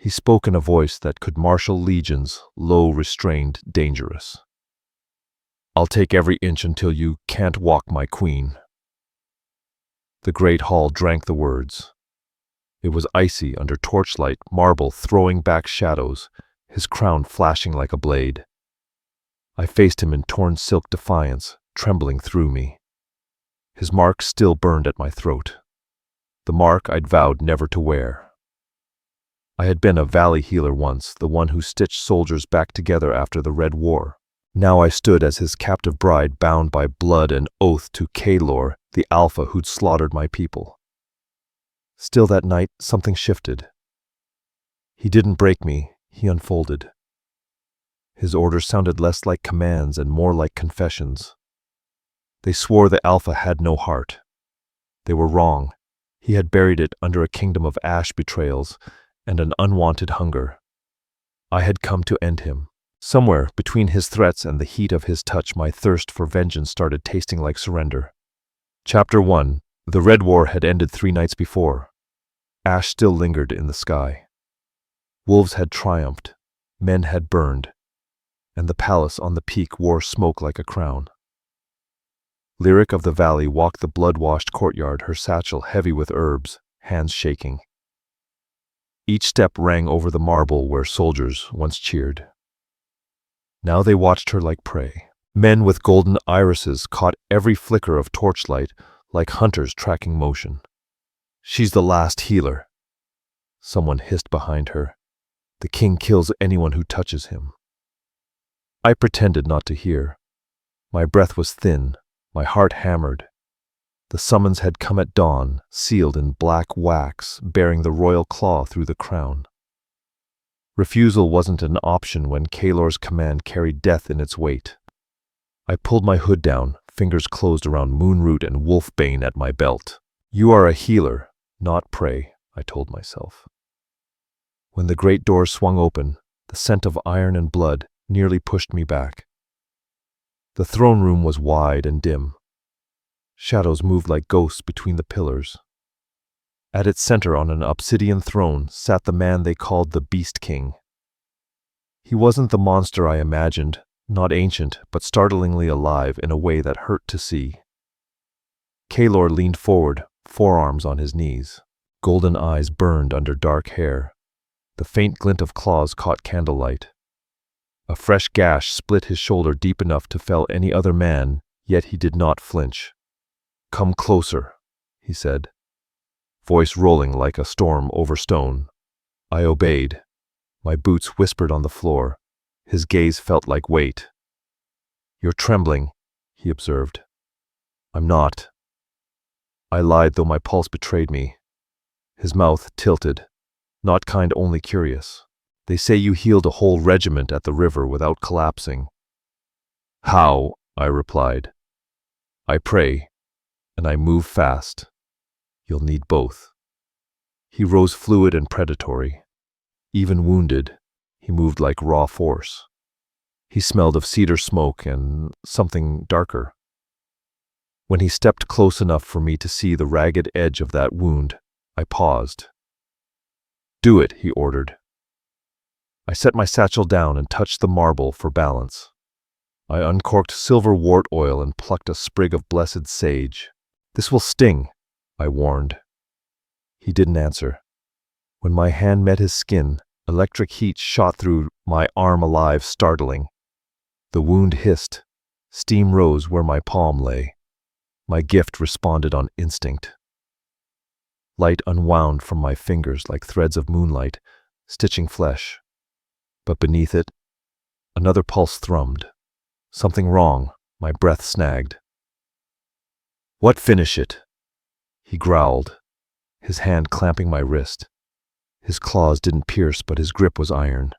He spoke in a voice that could marshal legions, low, restrained, dangerous. "I'll take every inch until you can't walk, my queen." The great hall drank the words. It was icy under torchlight, marble throwing back shadows, his crown flashing like a blade. I faced him in torn silk defiance, trembling through me. His mark still burned at my throat. The mark I'd vowed never to wear. I had been a valley healer once, the one who stitched soldiers back together after the Red War. Now I stood as his captive bride, bound by blood and oath to Kalor, the Alpha who'd slaughtered my people. Still that night, something shifted. He didn't break me, he unfolded. His orders sounded less like commands and more like confessions. They swore the Alpha had no heart. They were wrong. He had buried it under a kingdom of ash betrayals and an unwanted hunger. I had come to end him. Somewhere between his threats and the heat of his touch, my thirst for vengeance started tasting like surrender. Chapter 1. The Red War had ended 3 nights before. Ash still lingered in the sky. Wolves had triumphed, men had burned, and the palace on the peak wore smoke like a crown. Lyric of the Valley walked the blood-washed courtyard, her satchel heavy with herbs, hands shaking. Each step rang over the marble where soldiers once cheered. Now they watched her like prey. Men with golden irises caught every flicker of torchlight like hunters tracking motion. "She's the last healer," someone hissed behind her. "The king kills anyone who touches him." I pretended not to hear. My breath was thin, my heart hammered. The summons had come at dawn, sealed in black wax, bearing the royal claw through the crown. Refusal wasn't an option when Kalor's command carried death in its weight. I pulled my hood down, fingers closed around moonroot and wolfbane at my belt. "You are a healer, not prey," I told myself. When the great door swung open, the scent of iron and blood nearly pushed me back. The throne room was wide and dim. Shadows moved like ghosts between the pillars. At its center on an obsidian throne sat the man they called the Beast King. He wasn't the monster I imagined, not ancient, but startlingly alive in a way that hurt to see. Kalor leaned forward, forearms on his knees. Golden eyes burned under dark hair. The faint glint of claws caught candlelight. A fresh gash split his shoulder deep enough to fell any other man, yet he did not flinch. "Come closer," he said, voice rolling like a storm over stone. I obeyed. My boots whispered on the floor. His gaze felt like weight. "You're trembling," he observed. "I'm not." I lied, though my pulse betrayed me. His mouth tilted. "Not kind, only curious. They say you healed a whole regiment at the river without collapsing." "How?" I replied. "I pray, and I move fast. You'll need both." He rose fluid and predatory. Even wounded, he moved like raw force. He smelled of cedar smoke and something darker. When he stepped close enough for me to see the ragged edge of that wound, I paused. "Do it," he ordered. I set my satchel down and touched the marble for balance. I uncorked silver wart oil and plucked a sprig of blessed sage. "This will sting," I warned. He didn't answer. When my hand met his skin, electric heat shot through my arm, alive, startling. The wound hissed. Steam rose where my palm lay. My gift responded on instinct. Light unwound from my fingers like threads of moonlight, stitching flesh. But beneath it, another pulse thrummed. Something wrong, my breath snagged. "What finish it?" he growled, his hand clamping my wrist. His claws didn't pierce, but his grip was iron.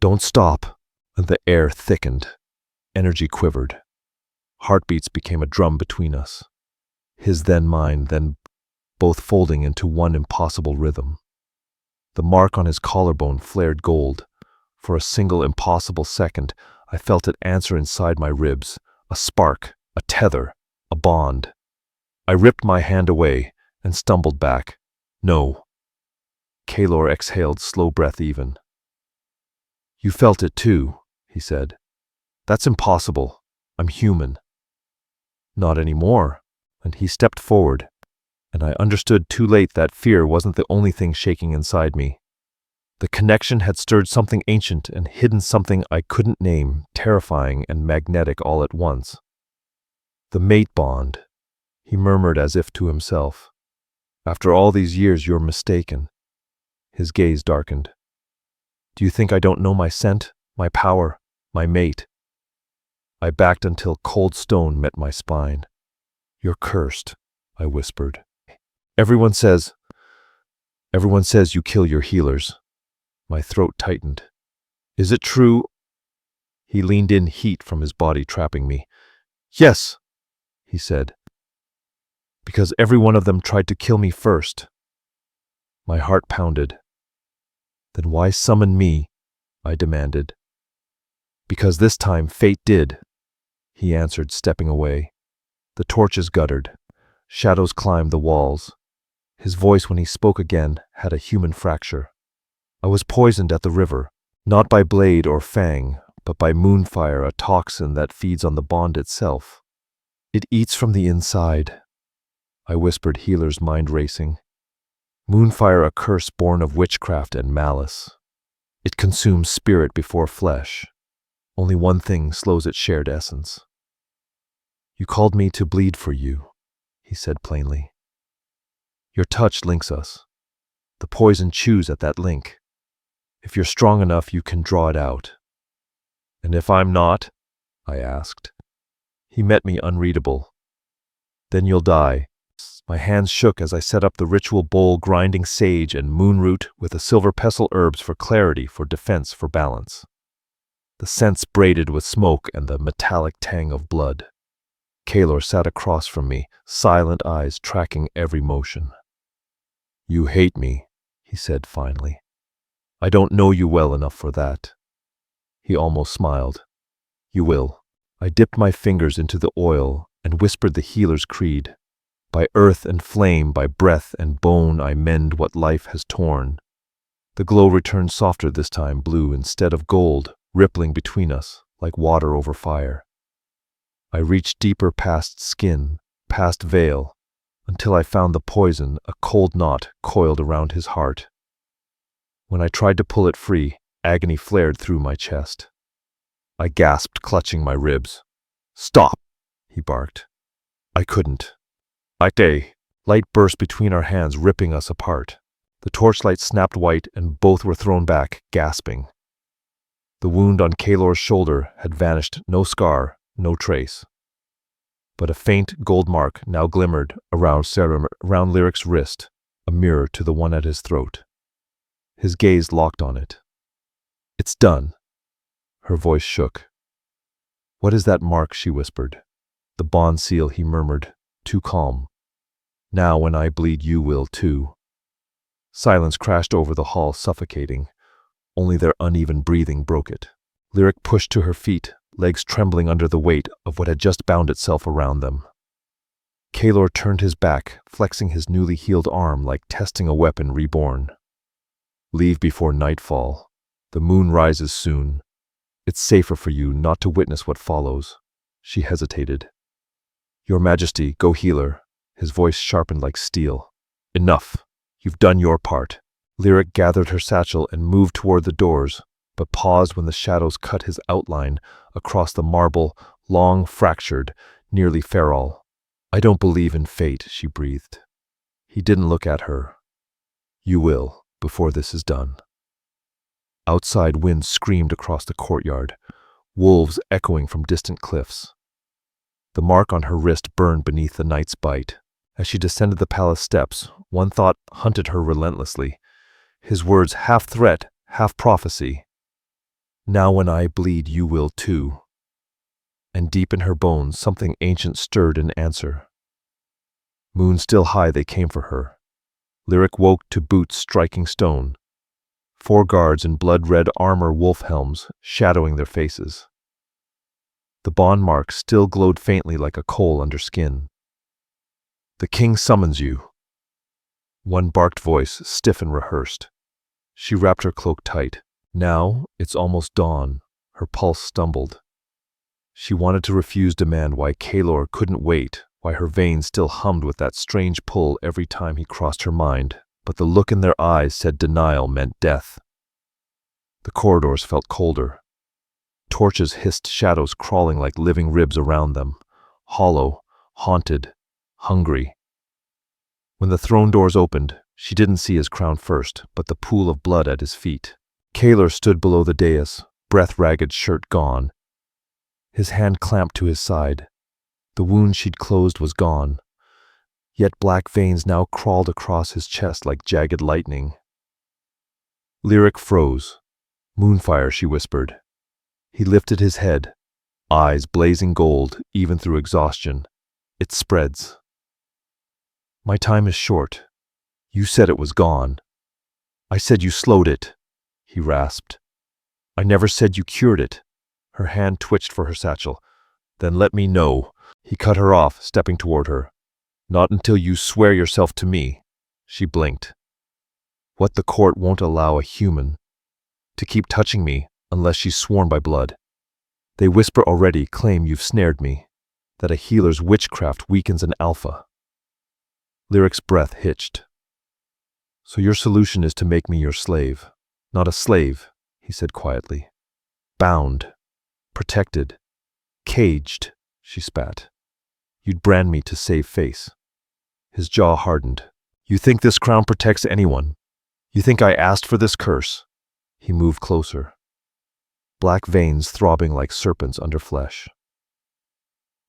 "Don't stop." The air thickened. Energy quivered. Heartbeats became a drum between us. His then mine, then both folding into one impossible rhythm. The mark on his collarbone flared gold. For a single impossible second, I felt it answer inside my ribs. A spark, a tether, a bond. I ripped my hand away and stumbled back. "No." Kalor exhaled, slow breath even. You felt it too, he said. That's impossible. I'm human. Not anymore. And he stepped forward, and I understood too late that fear wasn't the only thing shaking inside me. The connection had stirred something ancient and hidden something I couldn't name, terrifying and magnetic all at once. The mate bond, he murmured as if to himself. After all these years, you're mistaken. His gaze darkened. Do you think I don't know my scent, my power, my mate? I backed until cold stone met my spine. You're cursed, I whispered. Everyone says you kill your healers. My throat tightened. Is it true? He leaned in, heat from his body trapping me. Yes, he said. Because every one of them tried to kill me first. My heart pounded. Then why summon me? I demanded. Because this time fate did, he answered, stepping away. The torches guttered. Shadows climbed the walls. His voice, when he spoke again, had a human fracture. I was poisoned at the river, not by blade or fang, but by moonfire, a toxin that feeds on the bond itself. It eats from the inside, I whispered, healer's mind racing. Moonfire, a curse born of witchcraft and malice. It consumes spirit before flesh. Only one thing slows its shared essence. You called me to bleed for you, he said plainly. Your touch links us. The poison chews at that link. If you're strong enough, you can draw it out. And if I'm not? I asked. He met me unreadable. Then you'll die. My hands shook as I set up the ritual bowl, grinding sage and moonroot with the silver pestle herbs for clarity, for defense, for balance. The scents braided with smoke and the metallic tang of blood. Kalor sat across from me, silent eyes tracking every motion. You hate me, he said finally. I don't know you well enough for that. He almost smiled. You will. I dipped my fingers into the oil and whispered the healer's creed. By earth and flame, by breath and bone, I mend what life has torn. The glow returned softer this time, blue instead of gold, rippling between us like water over fire. I reached deeper past skin, past veil, until I found the poison, a cold knot coiled around his heart. When I tried to pull it free, agony flared through my chest. I gasped, clutching my ribs. Stop, he barked. I couldn't. Light burst between our hands, ripping us apart. The torchlight snapped white, and both were thrown back, gasping. The wound on Kalor's shoulder had vanished, no scar, no trace. But a faint gold mark now glimmered around Lyric's wrist, a mirror to the one at his throat. His gaze locked on it. It's done. Her voice shook. What is that mark? She whispered. The bond seal, he murmured, too calm. Now when I bleed, you will too. Silence crashed over the hall, suffocating. Only their uneven breathing broke it. Lyric pushed to her feet, legs trembling under the weight of what had just bound itself around them. Kalor turned his back, flexing his newly healed arm like testing a weapon reborn. Leave before nightfall. The moon rises soon. It's safer for you not to witness what follows. She hesitated. Your Majesty, go healer. His voice sharpened like steel. Enough. You've done your part. Lyric gathered her satchel and moved toward the doors, but paused when the shadows cut his outline across the marble, long, fractured, nearly feral. I don't believe in fate, she breathed. He didn't look at her. You will, before this is done. Outside, wind screamed across the courtyard, wolves echoing from distant cliffs. The mark on her wrist burned beneath the night's bite. As she descended the palace steps, one thought hunted her relentlessly. His words, half threat, half prophecy. Now when I bleed, you will too. And deep in her bones, something ancient stirred in answer. Moon still high, they came for her. Lyric woke to boots striking stone. 4 guards in blood-red armor, wolf helms, shadowing their faces. The bond mark still glowed faintly like a coal under skin. The king summons you. One barked voice, stiff and rehearsed. She wrapped her cloak tight. Now it's almost dawn. Her pulse stumbled. She wanted to refuse demand why Kaelor couldn't wait, why her veins still hummed with that strange pull every time he crossed her mind, but the look in their eyes said denial meant death. The corridors felt colder. Torches hissed shadows crawling like living ribs around them, hollow, haunted, hungry. When the throne doors opened, she didn't see his crown first, but the pool of blood at his feet. Kaelor stood below the dais, breath-ragged shirt gone. His hand clamped to his side. The wound she'd closed was gone, yet black veins now crawled across his chest like jagged lightning. Lyric froze. "Moonfire," she whispered. He lifted his head, eyes blazing gold even through exhaustion. "It spreads." "My time is short. You said it was gone." "I said you slowed it," he rasped. "I never said you cured it." Her hand twitched for her satchel. "Then let me know." He cut her off, stepping toward her. "Not until you swear yourself to me." She blinked. "What the court won't allow a human to keep touching me unless she's sworn by blood. They whisper already, claim you've snared me, that a healer's witchcraft weakens an alpha." Lyric's breath hitched. "So your solution is to make me your slave." "Not a slave," he said quietly. "Bound, protected, caged," she spat. "You'd brand me to save face." His jaw hardened. "You think this crown protects anyone? You think I asked for this curse?" He moved closer. Black veins throbbing like serpents under flesh.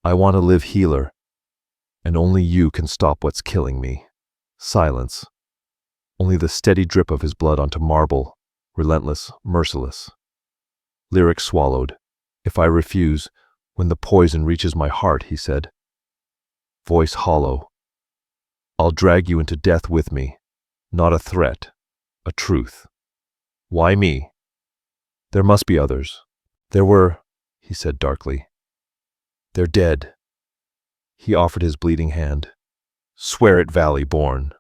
"I want to live healer, and only you can stop what's killing me." Silence. Only the steady drip of his blood onto marble, relentless, merciless. Lyric swallowed. "If I refuse, when the poison reaches my heart," he said. Voice hollow. "I'll drag you into death with me. Not a threat, a truth." "Why me?" "There must be others." "There were," he said darkly. "They're dead." He offered his bleeding hand. "Swear it, Valley born.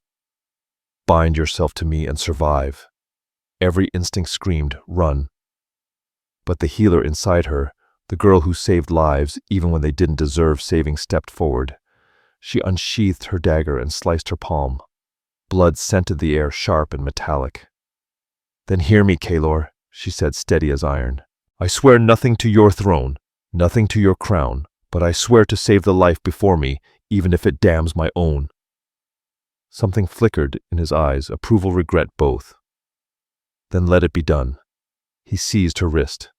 Bind yourself to me and survive." Every instinct screamed, "Run." But the healer inside her, the girl who saved lives even when they didn't deserve saving, stepped forward. She unsheathed her dagger and sliced her palm. Blood scented the air, sharp and metallic. "Then hear me, Kaelor," she said, steady as iron. "I swear nothing to your throne, nothing to your crown, but I swear to save the life before me, even if it damns my own." Something flickered in his eyes, approval, regret, both. "Then let it be done." He seized her wrist.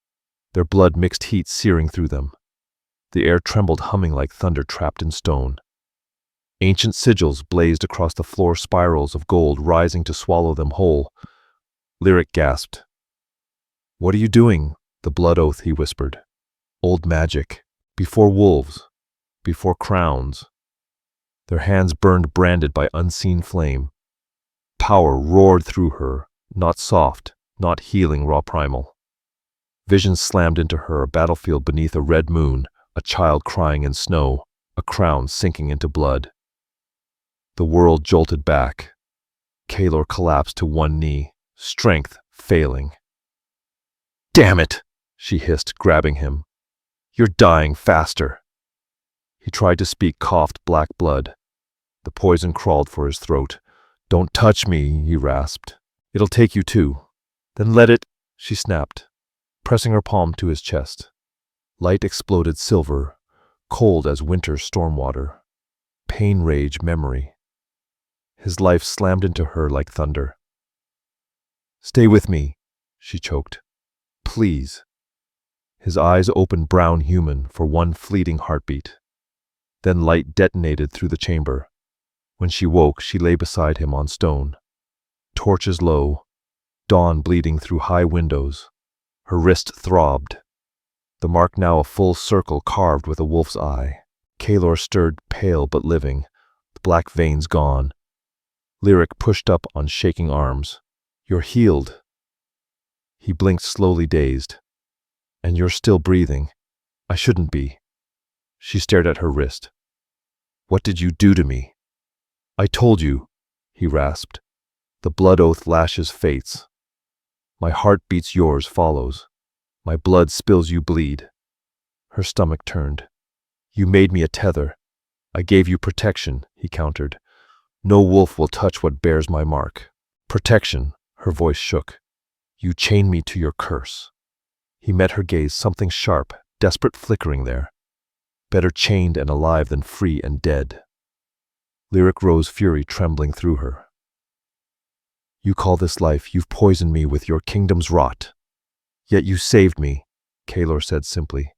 Their blood mixed heat searing through them. The air trembled, humming like thunder trapped in stone. Ancient sigils blazed across the floor, spirals of gold rising to swallow them whole. Lyric gasped. "What are you doing?" "The blood oath," he whispered. "Old magic. Before wolves. Before crowns." Their hands burned, branded by unseen flame. Power roared through her, not soft, not healing, raw, primal. Visions slammed into her, a battlefield beneath a red moon, a child crying in snow, a crown sinking into blood. The world jolted back. Kaelor collapsed to one knee, strength failing. "Damn it!" she hissed, grabbing him. "You're dying faster." He tried to speak, coughed black blood. The poison crawled for his throat. "Don't touch me," he rasped. "It'll take you too." "Then let it," she snapped, pressing her palm to his chest. Light exploded silver, cold as winter's storm water. Pain, rage, memory. His life slammed into her like thunder. "Stay with me," she choked. "Please." His eyes opened, brown human, for one fleeting heartbeat. Then light detonated through the chamber. When she woke, she lay beside him on stone. Torches low, dawn bleeding through high windows. Her wrist throbbed. The mark now a full circle carved with a wolf's eye. Kaelor stirred, pale but living, the black veins gone. Lyric pushed up on shaking arms. "You're healed." He blinked, slowly, dazed. "And you're still breathing." "I shouldn't be." She stared at her wrist. "What did you do to me?" "I told you," he rasped. The blood oath lashes fates. My heart beats yours follows. My blood spills you bleed. Her stomach turned. You made me a tether. I gave you protection, he countered. No wolf will touch what bears my mark. Protection, her voice shook. You chained me to your curse. He met her gaze, something sharp, desperate flickering there. Better chained and alive than free and dead. Lyric rose, fury trembling through her. You call this life, you've poisoned me with your kingdom's rot. Yet you saved me, Kaelor said simply.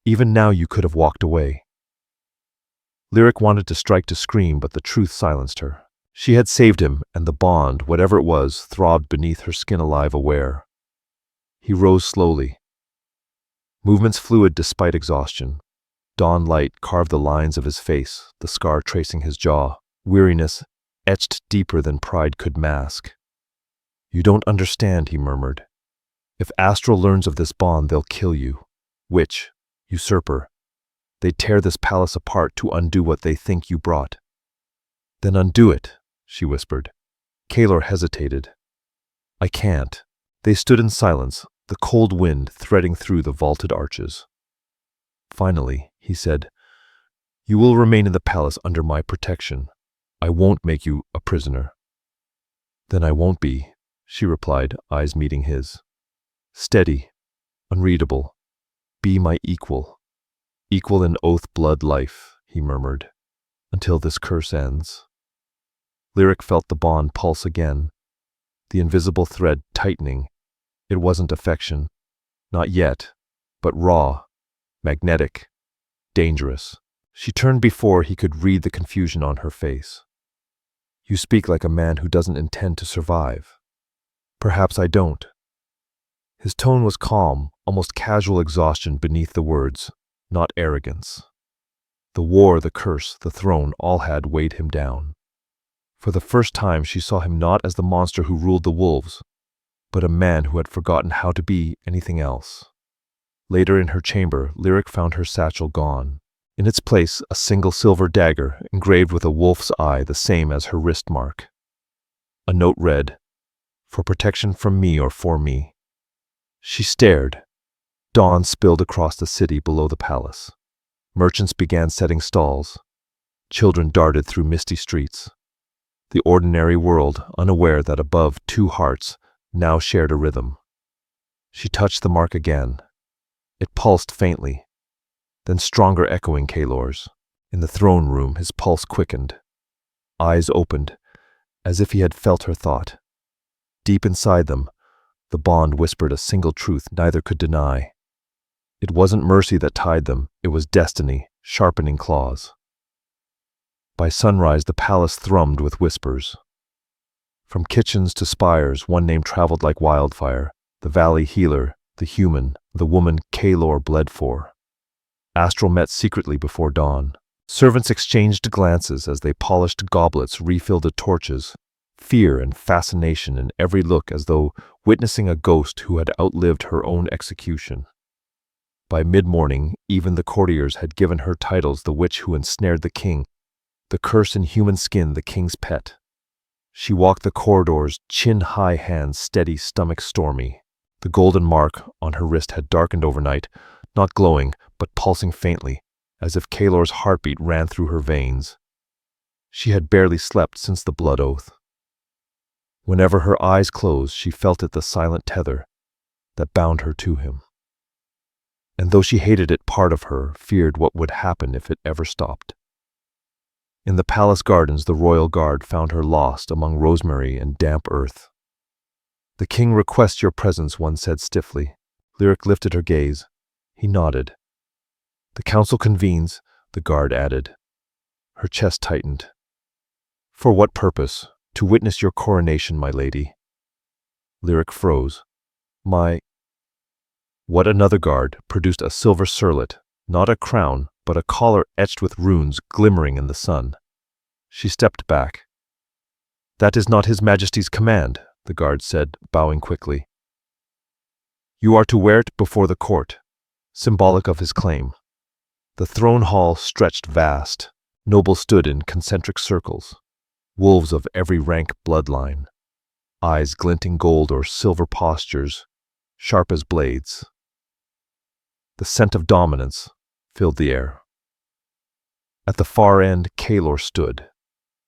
Even now you could have walked away. Lyric wanted to strike, to scream, but the truth silenced her. She had saved him, and the bond, whatever it was, throbbed beneath her skin, alive, aware. He rose slowly. Movements fluid despite exhaustion. Dawn light carved the lines of his face, the scar tracing his jaw, weariness etched deeper than pride could mask. You don't understand, he murmured. If Astral learns of this bond, they'll kill you. Witch, usurper. They tear this palace apart to undo what they think you brought. Then undo it, she whispered. Kaelor hesitated. I can't. They stood in silence, the cold wind threading through the vaulted arches. Finally, he said, you will remain in the palace under my protection. I won't make you a prisoner. Then I won't be, she replied, eyes meeting his. Steady, unreadable. Be my equal. Equal in oath, blood, life, he murmured, until this curse ends. Lyric felt the bond pulse again, the invisible thread tightening. It wasn't affection, not yet, but raw, magnetic, dangerous. She turned before he could read the confusion on her face. You speak like a man who doesn't intend to survive. Perhaps I don't. His tone was calm, almost casual exhaustion beneath the words, not arrogance. The war, the curse, the throne, all had weighed him down. For the first time she saw him not as the monster who ruled the wolves, but a man who had forgotten how to be anything else. Later in her chamber, Lyric found her satchel gone. In its place, a single silver dagger, engraved with a wolf's eye, the same as her wrist mark. A note read, for protection from me or for me. She stared. Dawn spilled across the city below the palace. Merchants began setting stalls. Children darted through misty streets. The ordinary world, unaware that above two hearts, now shared a rhythm. She touched the mark again. It pulsed faintly, then stronger, echoing Kaelor's. In the throne room, his pulse quickened. Eyes opened, as if he had felt her thought. Deep inside them, the bond whispered a single truth neither could deny. It wasn't mercy that tied them, it was destiny, sharpening claws. By sunrise, the palace thrummed with whispers. From kitchens to spires, one name traveled like wildfire, the valley healer, the human, the woman Kaelor bled for. Astral met secretly before dawn. Servants exchanged glances as they polished goblets, refilled the torches, fear and fascination in every look, as though witnessing a ghost who had outlived her own execution. By mid-morning, even the courtiers had given her titles: the witch who ensnared the king, the curse in human skin, the king's pet. She walked the corridors, chin-high, hands steady, stomach stormy. The golden mark on her wrist had darkened overnight, not glowing, but pulsing faintly, as if Kaelor's heartbeat ran through her veins. She had barely slept since the blood oath. Whenever her eyes closed, she felt it, the silent tether that bound her to him. And though she hated it, part of her feared what would happen if it ever stopped. In the palace gardens, the royal guard found her lost among rosemary and damp earth. The king requests your presence, one said stiffly. Lyric lifted her gaze. He nodded. The council convenes, the guard added. Her chest tightened. For what purpose? To witness your coronation, my lady. Lyric froze. What? Another guard produced a silver circlet, not a crown, but a collar etched with runes glimmering in the sun. She stepped back. That is not His Majesty's command, the guard said, bowing quickly. You are to wear it before the court, symbolic of his claim. The throne hall stretched vast. Nobles stood in concentric circles, wolves of every rank bloodline. eyes glinting gold or silver postures, sharp as blades. The scent of dominance filled the air. At the far end, Kalor stood,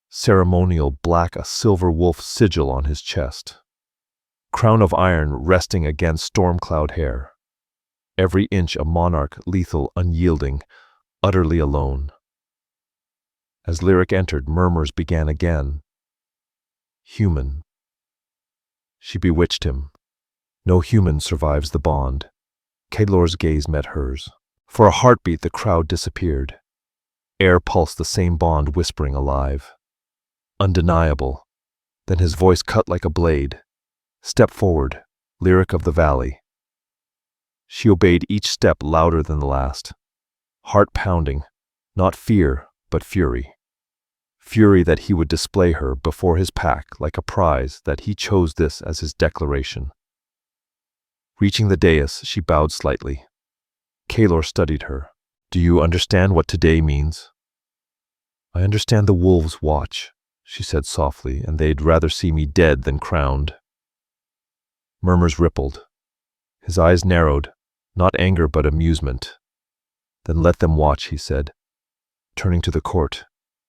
ceremonial black, a silver wolf sigil on his chest, crown of iron resting against storm-cloud hair. Every inch a monarch, lethal, unyielding, utterly alone. As Lyric entered, murmurs began again. Human. She bewitched him. No human survives the bond. Kalor's gaze met hers. For a heartbeat, the crowd disappeared. Air pulsed the same bond, whispering alive. Undeniable. Then his voice cut like a blade. Step forward, Lyric of the Valley. She obeyed, each step louder than the last. Heart pounding, not fear, but fury. Fury that he would display her before his pack like a prize, that he chose this as his declaration. Reaching the dais, she bowed slightly. Kalor studied her. Do you understand what today means? I understand the wolves watch, she said softly, and they'd rather see me dead than crowned. Murmurs rippled. His eyes narrowed, not anger but amusement. Then let them watch, he said, turning to the court.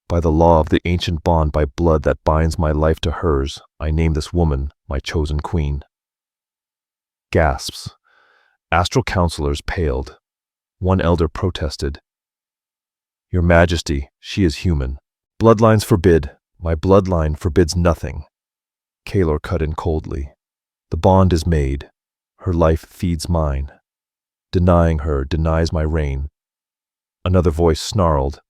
By the law of the ancient bond, by blood that binds my life to hers, I name this woman my chosen queen. Gasps. Astral counselors paled. One elder protested. Your Majesty, she is human. Bloodlines forbid. My bloodline forbids nothing. Kalor cut in coldly. The bond is made. Her life feeds mine. Denying her denies my reign. Another voice snarled.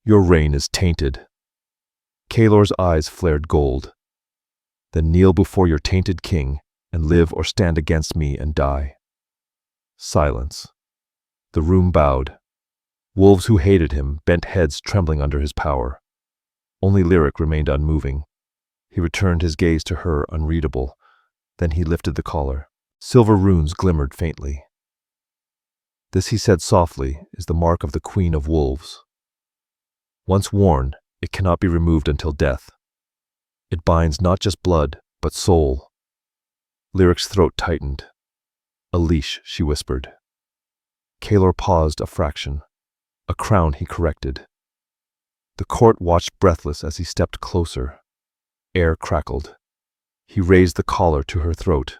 Your reign is tainted. Kalor's eyes flared gold. Then kneel before your tainted king, and live or stand against me and die. Silence. The room bowed. Wolves who hated him bent heads, trembling under his power. Only Lyric remained unmoving. He returned his gaze to her, unreadable. Then he lifted the collar. Silver runes glimmered faintly. This, he said softly, is the mark of the Queen of Wolves. Once worn, it cannot be removed until death. It binds not just blood, but soul. Lyric's throat tightened. A leash, she whispered. Kalor paused a fraction. A crown, he corrected. The court watched breathless as he stepped closer. Air crackled. He raised the collar to her throat.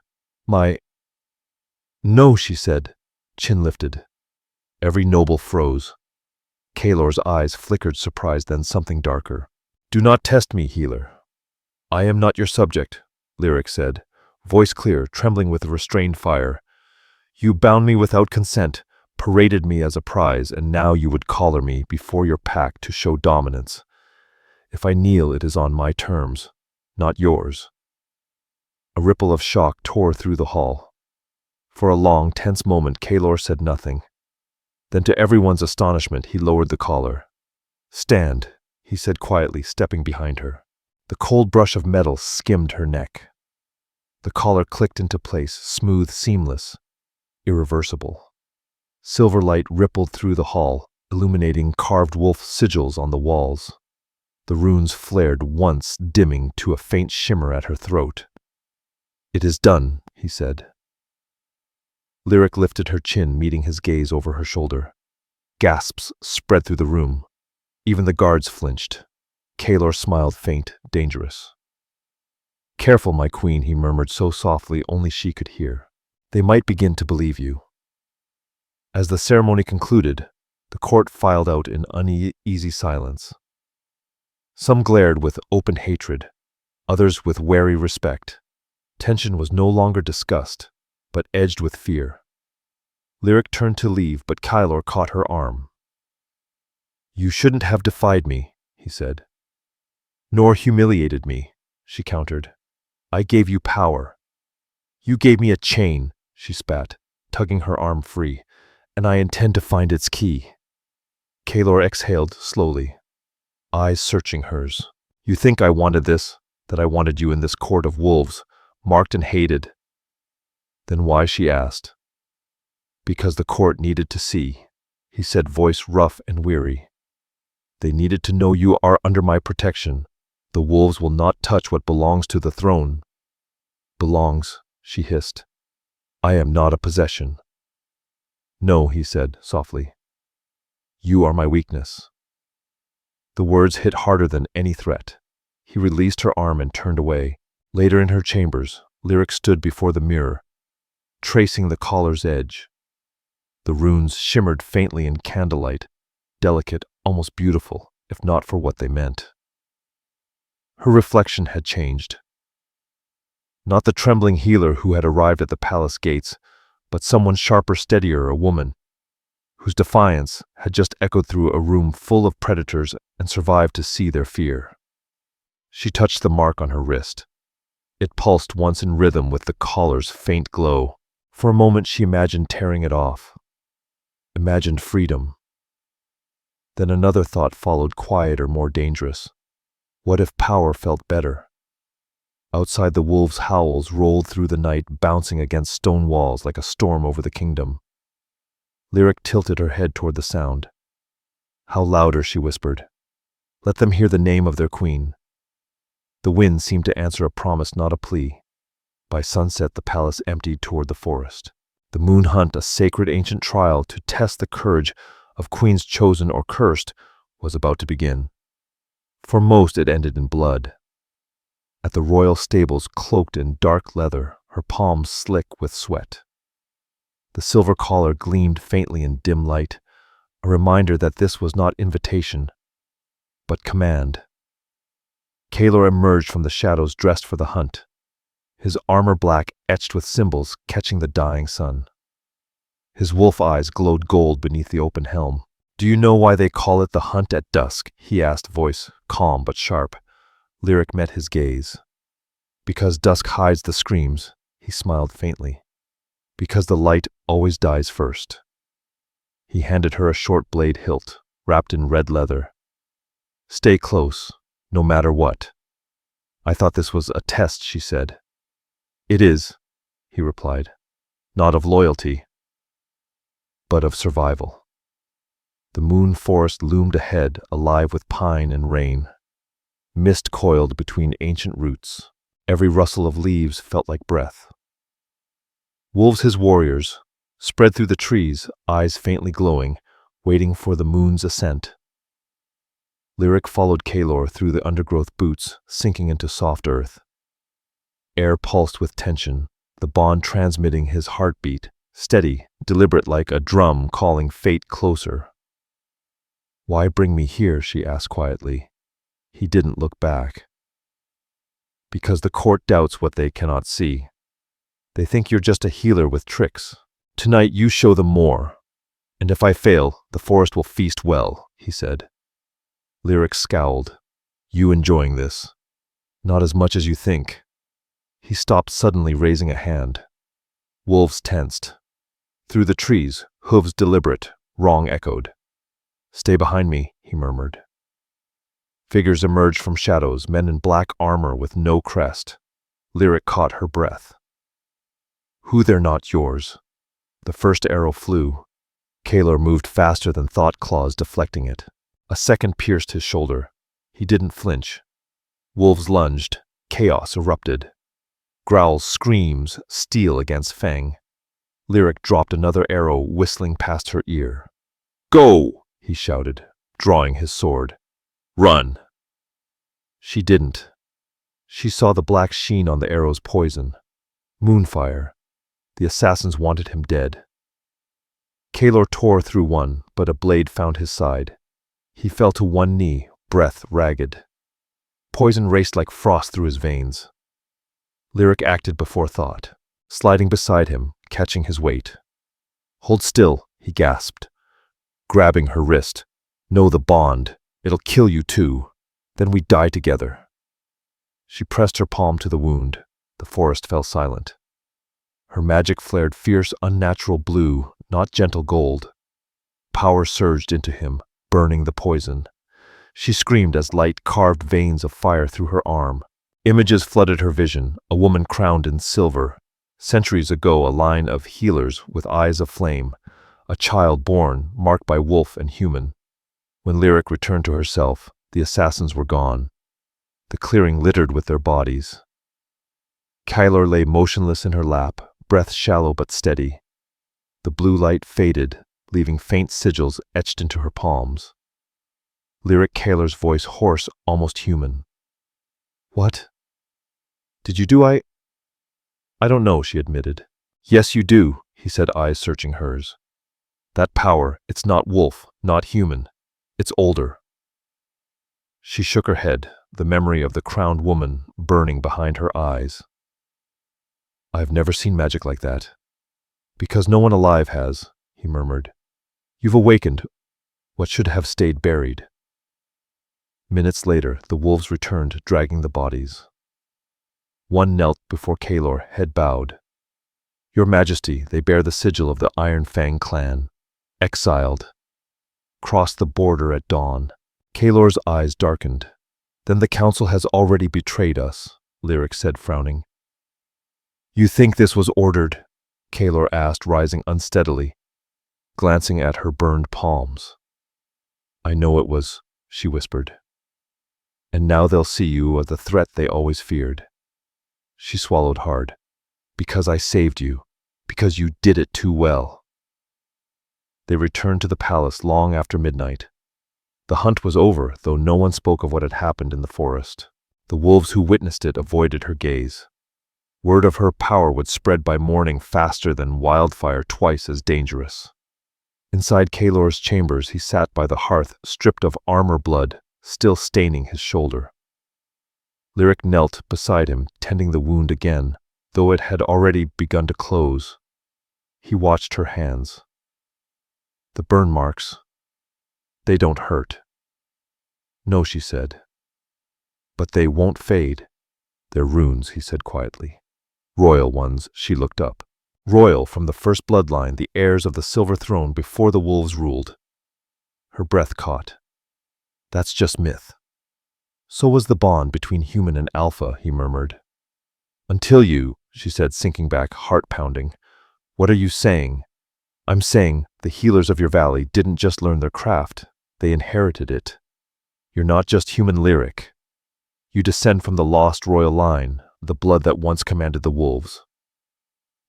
No, she said, chin lifted. Every noble froze. Kalor's eyes flickered surprise, then something darker. Do not test me, healer. I am not your subject, Lyric said, voice clear, trembling with restrained fire. You bound me without consent, paraded me as a prize, and now you would collar me before your pack to show dominance. If I kneel, it is on my terms, not yours. A ripple of shock tore through the hall. For a long, tense moment, Kalor said nothing. Then, to everyone's astonishment, he lowered the collar. Stand, he said quietly, stepping behind her. The cold brush of metal skimmed her neck. The collar clicked into place, smooth, seamless, irreversible. Silver light rippled through the hall, illuminating carved wolf sigils on the walls. The runes flared once, dimming to a faint shimmer at her throat. It is done, he said. Lyric lifted her chin, meeting his gaze over her shoulder. Gasps spread through the room. Even the guards flinched. Kalor smiled, faint, dangerous. Careful, my queen, he murmured so softly only she could hear. They might begin to believe you. As the ceremony concluded, the court filed out in uneasy silence. Some glared with open hatred, others with wary respect. Tension was no longer disgust, but edged with fear. Lyric turned to leave, but Kalor caught her arm. You shouldn't have defied me, he said. Nor humiliated me, she countered. I gave you power. You gave me a chain, she spat, tugging her arm free, and I intend to find its key. Kalor exhaled slowly, eyes searching hers. You think I wanted this, that I wanted you in this court of wolves, marked and hated? Then why, she asked. Because the court needed to see, he said, voice rough and weary. They needed to know you are under my protection. The wolves will not touch what belongs to the throne, belongs, she hissed. I am not a possession. No, he said softly. You are my weakness. The words hit harder than any threat. He released her arm and turned away. Later in her chambers, Lyric stood before the mirror, tracing the collar's edge. The runes shimmered faintly in candlelight, delicate, almost beautiful, if not for what they meant. Her reflection had changed. Not the trembling healer who had arrived at the palace gates, but someone sharper, steadier, a woman, whose defiance had just echoed through a room full of predators and survived to see their fear. She touched the mark on her wrist. It pulsed once in rhythm with the collar's faint glow. For a moment she imagined tearing it off. Imagined freedom. Then another thought followed, quieter, more dangerous. What if power felt better? Outside, the wolves' howls rolled through the night, bouncing against stone walls like a storm over the kingdom. Lyric tilted her head toward the sound. How louder, she whispered. Let them hear the name of their queen. The wind seemed to answer a promise, not a plea. By sunset, the palace emptied toward the forest. The moon hunt, a sacred ancient trial to test the courage of queens chosen or cursed, was about to begin. For most, it ended in blood. At the royal stables, cloaked in dark leather, her palms slick with sweat. The silver collar gleamed faintly in dim light, a reminder that this was not invitation, but command. Kaelor emerged from the shadows, dressed for the hunt, his armor black etched with symbols catching the dying sun. His wolf eyes glowed gold beneath the open helm. Do you know why they call it the hunt at dusk? He asked, voice calm but sharp. Lyric met his gaze. Because dusk hides the screams, he smiled faintly. Because the light always dies first. He handed her a short blade hilt, wrapped in red leather. Stay close, no matter what. I thought this was a test, she said. It is, he replied. Not of loyalty, but of survival. The moon forest loomed ahead, alive with pine and rain. Mist coiled between ancient roots. Every rustle of leaves felt like breath. Wolves, his warriors, spread through the trees, eyes faintly glowing, waiting for the moon's ascent. Lyric followed Kaelor through the undergrowth boots, sinking into soft earth. Air pulsed with tension, the bond transmitting his heartbeat, steady, deliberate like a drum calling fate closer. Why bring me here? She asked quietly. He didn't look back. Because the court doubts what they cannot see. They think you're just a healer with tricks. Tonight you show them more. And if I fail, the forest will feast well, he said. Lyric scowled. You enjoying this? Not as much as you think. He stopped suddenly, raising a hand. Wolves tensed. Through the trees, hooves deliberate, wrong echoed. Stay behind me, he murmured. Figures emerged from shadows, men in black armor with no crest. Lyric caught her breath. Who they're not yours. The first arrow flew. Kaelor moved faster than thought, claws deflecting it. A second pierced his shoulder. He didn't flinch. Wolves lunged. Chaos erupted. Growls, screams, steel against fang. Lyric dropped another arrow, whistling past her ear. Go! He shouted, drawing his sword. Run! She didn't. She saw the black sheen on the arrow's poison. Moonfire. The assassins wanted him dead. Kaelor tore through one, but a blade found his side. He fell to one knee, breath ragged. Poison raced like frost through his veins. Lyric acted before thought, sliding beside him, catching his weight. Hold still, he gasped, grabbing her wrist. Know the bond. It'll kill you too. Then we die together. She pressed her palm to the wound. The forest fell silent. Her magic flared fierce, unnatural blue, not gentle gold. Power surged into him, burning the poison. She screamed as light carved veins of fire through her arm. Images flooded her vision, a woman crowned in silver. Centuries ago, a line of healers with eyes of flame. A child born, marked by wolf and human. When Lyric returned to herself, the assassins were gone. The clearing littered with their bodies. Kylor lay motionless in her lap, breath shallow but steady. The blue light faded, leaving faint sigils etched into her palms. Lyric Kylor's voice hoarse, almost human. "What did you do? I don't know," she admitted. "Yes, you do," he said, eyes searching hers. "That power, it's not wolf, not human. It's older." She shook her head, the memory of the crowned woman burning behind her eyes. "I've never seen magic like that. Because no one alive has," he murmured. "You've awakened what should have stayed buried." Minutes later, the wolves returned, dragging the bodies. One knelt before Kylor, head bowed. "Your Majesty, they bear the sigil of the Iron Fang clan. Exiled. Crossed the border at dawn." Kylor's eyes darkened. "Then the council has already betrayed us," Lyric said, frowning. "You think this was ordered?" Kylor asked, rising unsteadily, glancing at her burned palms. "I know it was," she whispered. "And now they'll see you as the threat they always feared." She swallowed hard. "Because I saved you. Because you did it too well." They returned to the palace long after midnight. The hunt was over, though no one spoke of what had happened in the forest. The wolves who witnessed it avoided her gaze. Word of her power would spread by morning faster than wildfire, twice as dangerous. Inside Kylor's chambers, he sat by the hearth, stripped of armor, blood still staining his shoulder. Lyric knelt beside him, tending the wound again, though it had already begun to close. He watched her hands. "The burn marks, they don't hurt." "No," she said. "But they won't fade." "They're runes," he said quietly. "Royal ones." She looked up. "Royal, from the first bloodline, the heirs of the silver throne before the wolves ruled." Her breath caught. "That's just myth." "So was the bond between human and alpha," he murmured. "Until you," she said, sinking back, heart pounding. "What are you saying?" "I'm saying the healers of your valley didn't just learn their craft, they inherited it. You're not just human, Lyric. You descend from the lost royal line, the blood that once commanded the wolves."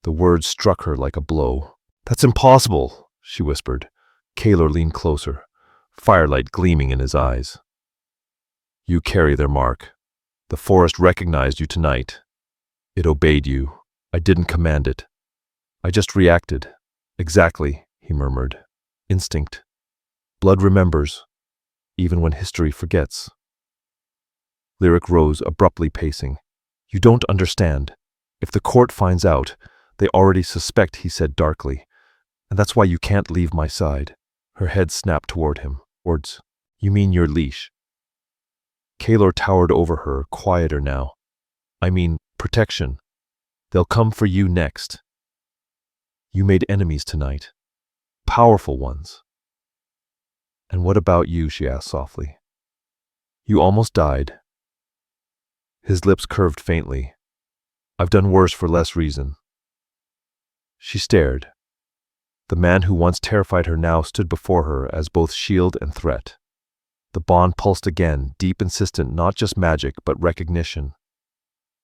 The words struck her like a blow. "That's impossible," she whispered. Kylor leaned closer, firelight gleaming in his eyes. "You carry their mark. The forest recognized you tonight. It obeyed you. I didn't command it. I just reacted." "Exactly," he murmured. "Instinct. Blood remembers, even when history forgets." Lyric rose, abruptly pacing. "You don't understand. If the court finds out, they already suspect," he said darkly. "And that's why you can't leave my side." Her head snapped toward him. "Words. You mean your leash?" Kylor towered over her, quieter now. "I mean protection. They'll come for you next. You made enemies tonight. Powerful ones." "And what about you?" she asked softly. "You almost died." His lips curved faintly. "I've done worse for less reason." She stared. The man who once terrified her now stood before her as both shield and threat. The bond pulsed again, deep, insistent, not just magic, but recognition.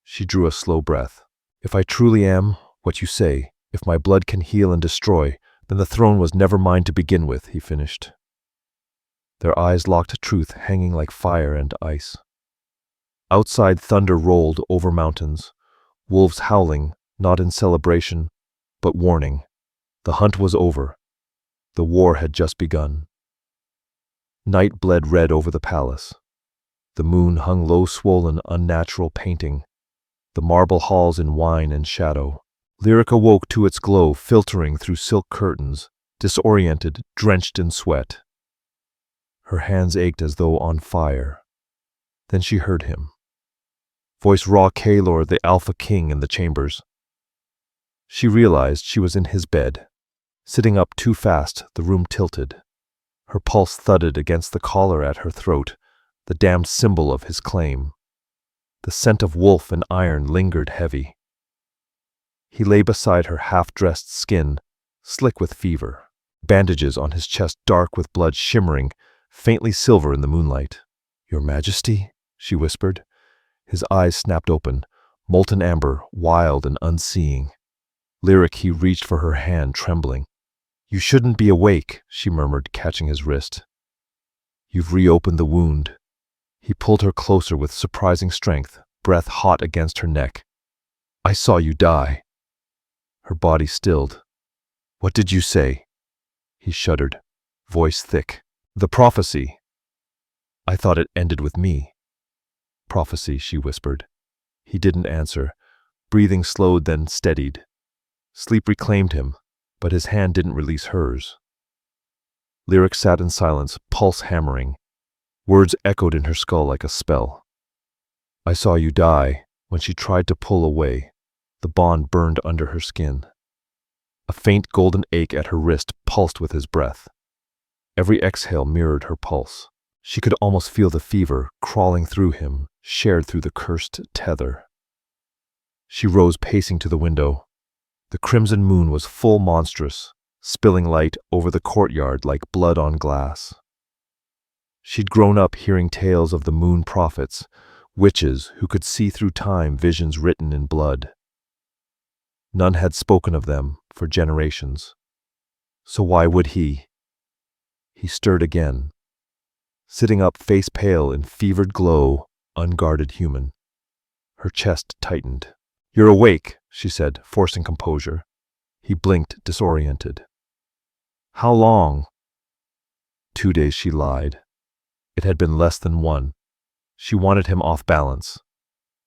She drew a slow breath. "If I truly am what you say, if my blood can heal and destroy, then the throne was never mine to begin with," he finished. Their eyes locked, truth hanging like fire and ice. Outside, thunder rolled over mountains, wolves howling, not in celebration, but warning. The hunt was over. The war had just begun. Night bled red over the palace. The moon hung low, swollen, unnatural painting, the marble halls in wine and shadow. Lyric awoke to its glow filtering through silk curtains, disoriented, drenched in sweat. Her hands ached as though on fire. Then she heard him. Voice raw, Kylor, the Alpha King, in the chambers. She realized she was in his bed. Sitting up too fast, the room tilted. Her pulse thudded against the collar at her throat, the damned symbol of his claim. The scent of wolf and iron lingered heavy. He lay beside her, half-dressed, skin slick with fever, bandages on his chest dark with blood, shimmering faintly silver in the moonlight. "Your Majesty?" she whispered. His eyes snapped open, molten amber, wild and unseeing. Lyric, he reached for her hand, trembling. "You shouldn't be awake," she murmured, catching his wrist. "You've reopened the wound." He pulled her closer with surprising strength, breath hot against her neck. "I saw you die." Her body stilled. "What did you say?" He shuddered, voice thick. "The prophecy." "I thought it ended with me." "Prophecy," she whispered. He didn't answer. Breathing slowed, then steadied. Sleep reclaimed him, but his hand didn't release hers. Lyric sat in silence, pulse hammering. Words echoed in her skull like a spell. "I saw you die." When she tried to pull away, the bond burned under her skin. A faint golden ache at her wrist pulsed with his breath. Every exhale mirrored her pulse. She could almost feel the fever crawling through him, shared through the cursed tether. She rose, pacing to the window. The crimson moon was full, monstrous, spilling light over the courtyard like blood on glass. She'd grown up hearing tales of the moon prophets, witches who could see through time, visions written in blood. None had spoken of them for generations. So why would he? He stirred again, sitting up, face pale in fevered glow, unguarded human. Her chest tightened. "You're awake," she said, forcing composure. He blinked, disoriented. "How long?" 2 days, she lied. It had been less than one. She wanted him off balance.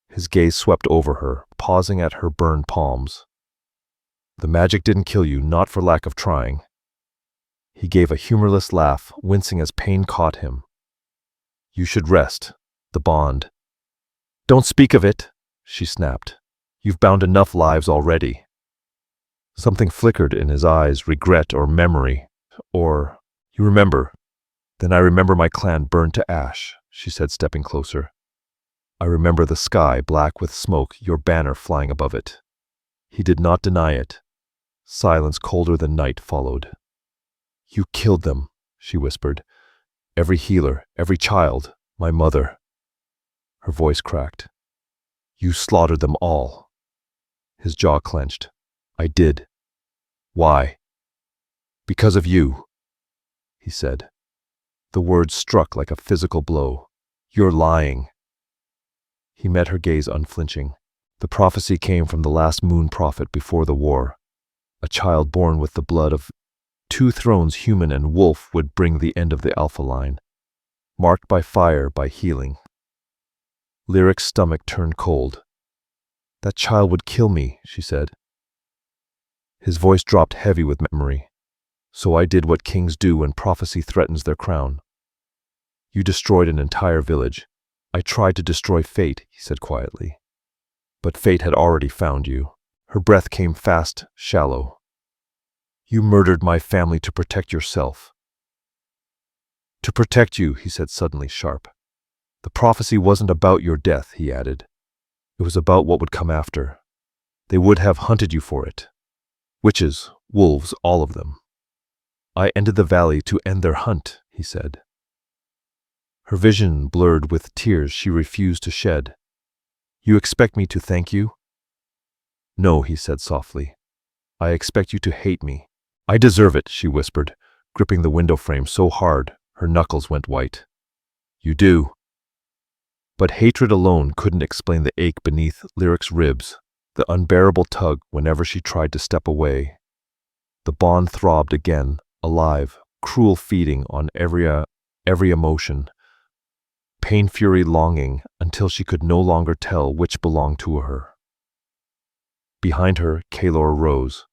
His gaze swept over her, pausing at her burned palms. "The magic didn't kill you, not for lack of trying." He gave a humorless laugh, wincing as pain caught him. "You should rest. The bond." "Don't speak of it," she snapped. "You've bound enough lives already." Something flickered in his eyes, regret or memory. Or, "You remember." "Then I remember my clan burned to ash," she said, stepping closer. "I remember the sky, black with smoke, your banner flying above it." He did not deny it. Silence colder than night followed. "You killed them," she whispered. "Every healer, every child, my mother." Her voice cracked. "You slaughtered them all." His jaw clenched. "I did." "Why?" "Because of you," he said. The words struck like a physical blow. "You're lying." He met her gaze unflinching. "The prophecy came from the last moon prophet before the war. A child born with the blood of 2 thrones, human and wolf, would bring the end of the Alpha line, marked by fire, by healing." Lyric's stomach turned cold. "That child would kill me," she said. His voice dropped heavy with memory. "So I did what kings do when prophecy threatens their crown. You destroyed an entire village. I tried to destroy fate," he said quietly. "But fate had already found you." Her breath came fast, shallow. "You murdered my family to protect yourself." "To protect you," he said, suddenly sharp. "The prophecy wasn't about your death," he added. "It was about what would come after. They would have hunted you for it. Witches, wolves, all of them. I ended the valley to end their hunt," he said. Her vision blurred with tears she refused to shed. "You expect me to thank you?" "No," he said softly. "I expect you to hate me." "I deserve it," she whispered, gripping the window frame so hard her knuckles went white. "You do." But hatred alone couldn't explain the ache beneath Lyric's ribs, the unbearable tug whenever she tried to step away. The bond throbbed again, alive, cruel, feeding on every emotion. Pain, fury, longing, until she could no longer tell which belonged to her. Behind her, Kalor rose.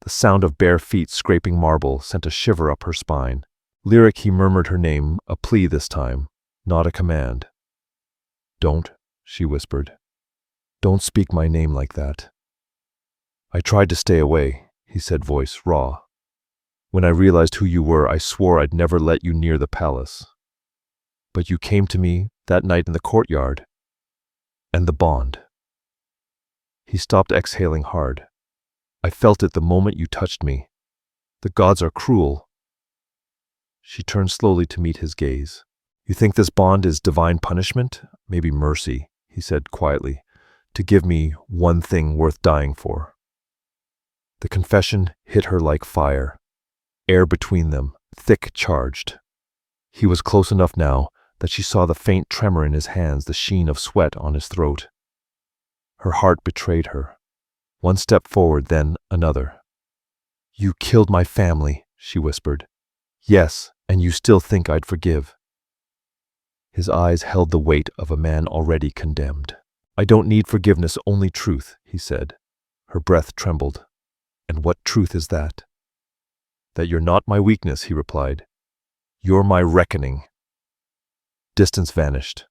The sound of bare feet scraping marble sent a shiver up her spine. "Lyric," he murmured her name, a plea this time, not a command. "Don't," she whispered. "Don't speak my name like that." "I tried to stay away," he said, voice raw. "When I realized who you were, I swore I'd never let you near the palace. But you came to me that night in the courtyard. And the bond." He stopped, exhaling hard. "I felt it the moment you touched me. The gods are cruel." She turned slowly to meet his gaze. "You think this bond is divine punishment? Maybe mercy," he said quietly. to give me one thing worth dying for. The confession hit her like fire, air between them, thick charged. He was close enough now that she saw the faint tremor in his hands, the sheen of sweat on his throat. Her heart betrayed her. One step forward, then another. "You killed my family," she whispered. "Yes, and you still think I'd forgive." His eyes held the weight of a man already condemned. "I don't need forgiveness, only truth," he said. Her breath trembled. "And what truth is that?" "That you're not my weakness," he replied. "You're my reckoning." Distance vanished.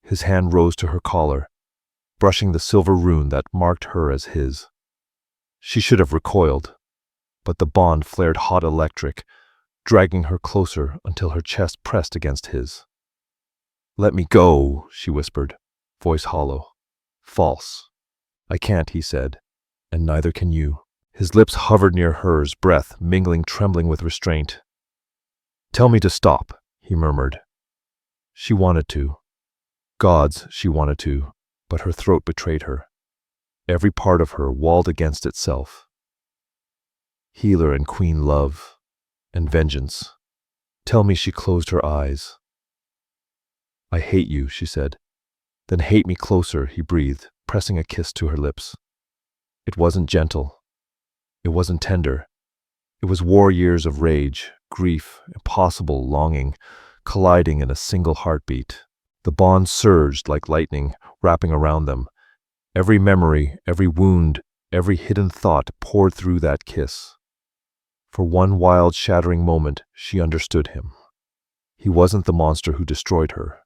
His hand rose to her collar, brushing the silver rune that marked her as his. She should have recoiled, but the bond flared hot electric, dragging her closer until her chest pressed against his. "Let me go," she whispered, voice hollow. "False." "I can't," he said, "and neither can you." His lips hovered near hers, breath mingling, trembling with restraint. "Tell me to stop," he murmured. She wanted to. Gods, she wanted to, but her throat betrayed her. Every part of her walled against itself. Healer and queen love, and vengeance. "Tell me," she closed her eyes. "I hate you," she said. "Then hate me closer," he breathed, pressing a kiss to her lips. It wasn't gentle. It wasn't tender. It was war years of rage, grief, impossible longing, colliding in a single heartbeat. The bond surged like lightning, wrapping around them. Every memory, every wound, every hidden thought poured through that kiss. For one wild, shattering moment, she understood him. He wasn't the monster who destroyed her.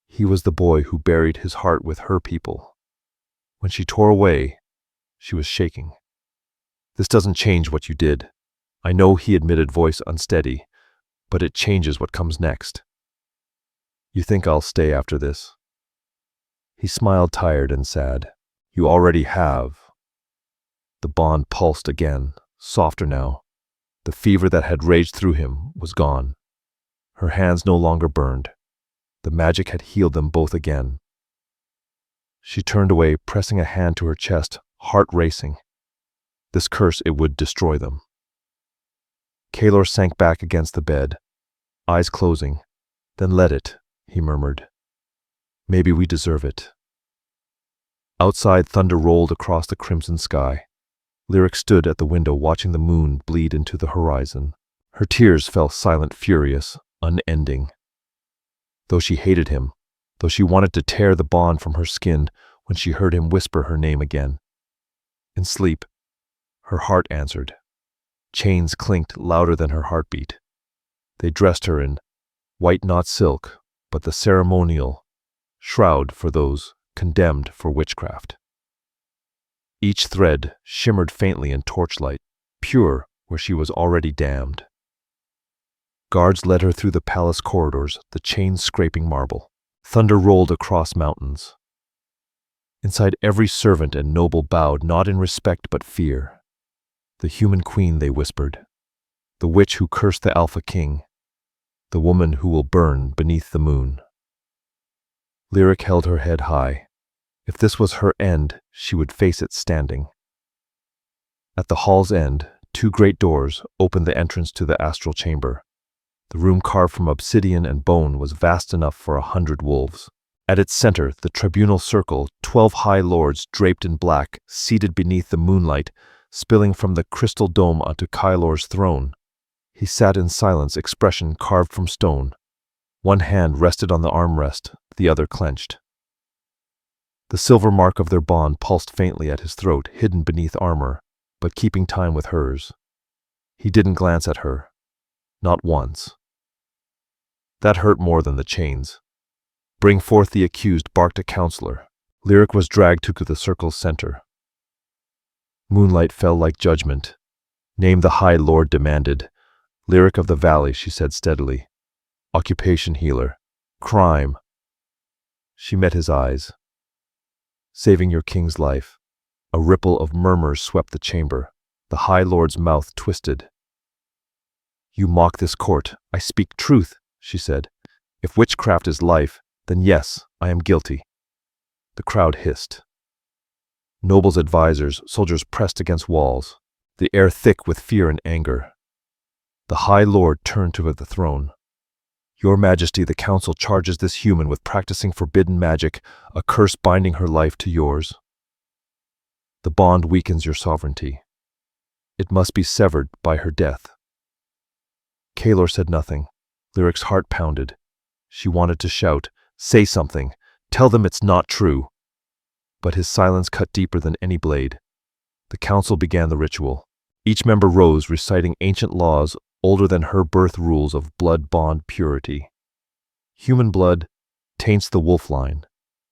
He was the boy who buried his heart with her people. When she tore away, she was shaking. "This doesn't change what you did." "I know," he admitted, voice unsteady, "but it changes what comes next." "You think I'll stay after this?" He smiled, tired and sad. "You already have." The bond pulsed again, softer now. The fever that had raged through him was gone. Her hands no longer burned. The magic had healed them both again. She turned away, pressing a hand to her chest, heart racing. This curse, it would destroy them. Kaelor sank back against the bed, eyes closing. "Then let it," he murmured. "Maybe we deserve it." Outside, thunder rolled across the crimson sky. Lyric stood at the window, watching the moon bleed into the horizon. Her tears fell silent, furious, unending. Though she hated him, though she wanted to tear the bond from her skin when she heard him whisper her name again. In sleep, her heart answered. Chains clinked louder than her heartbeat. They dressed her in white, not silk, but the ceremonial shroud for those condemned for witchcraft. Each thread shimmered faintly in torchlight, pure where she was already damned. Guards led her through the palace corridors, the chains scraping marble. Thunder rolled across mountains. Inside, every servant and noble bowed, not in respect but fear. "The human queen," they whispered. "The witch who cursed the Alpha King. The woman who will burn beneath the moon." Lyric held her head high. If this was her end, she would face it standing. At the hall's end, two great doors opened the entrance to the astral chamber. The room, carved from obsidian and bone, was vast enough for 100 wolves. At its center, the tribunal circle, 12 high lords draped in black, seated beneath the moonlight, spilling from the crystal dome onto Kaelor's throne. He sat in silence, expression carved from stone. One hand rested on the armrest, the other clenched. The silver mark of their bond pulsed faintly at his throat, hidden beneath armor, but keeping time with hers. He didn't glance at her. Not once. That hurt more than the chains. "Bring forth the accused," barked a counselor. Lyric was dragged to the circle's center. Moonlight fell like judgment. "Name the High Lord," demanded. "Lyric of the Valley," she said steadily. "Occupation healer. Crime." She met his eyes. "Saving your king's life." A ripple of murmurs swept the chamber. The High Lord's mouth twisted. "You mock this court. I speak truth," she said. "If witchcraft is life, then yes, I am guilty." The crowd hissed. Nobles' advisors, soldiers pressed against walls, the air thick with fear and anger. The High Lord turned to the throne. Your Majesty, the council charges this human with practicing forbidden magic, a curse binding her life to yours. The bond weakens your sovereignty. It must be severed by her death. Kaelor said nothing. Lyric's heart pounded. She wanted to shout, "Say something! Tell them it's not true!" But his silence cut deeper than any blade. The council began the ritual. Each member rose, reciting ancient laws older than her birth rules of blood bond purity. Human blood taints the wolf line.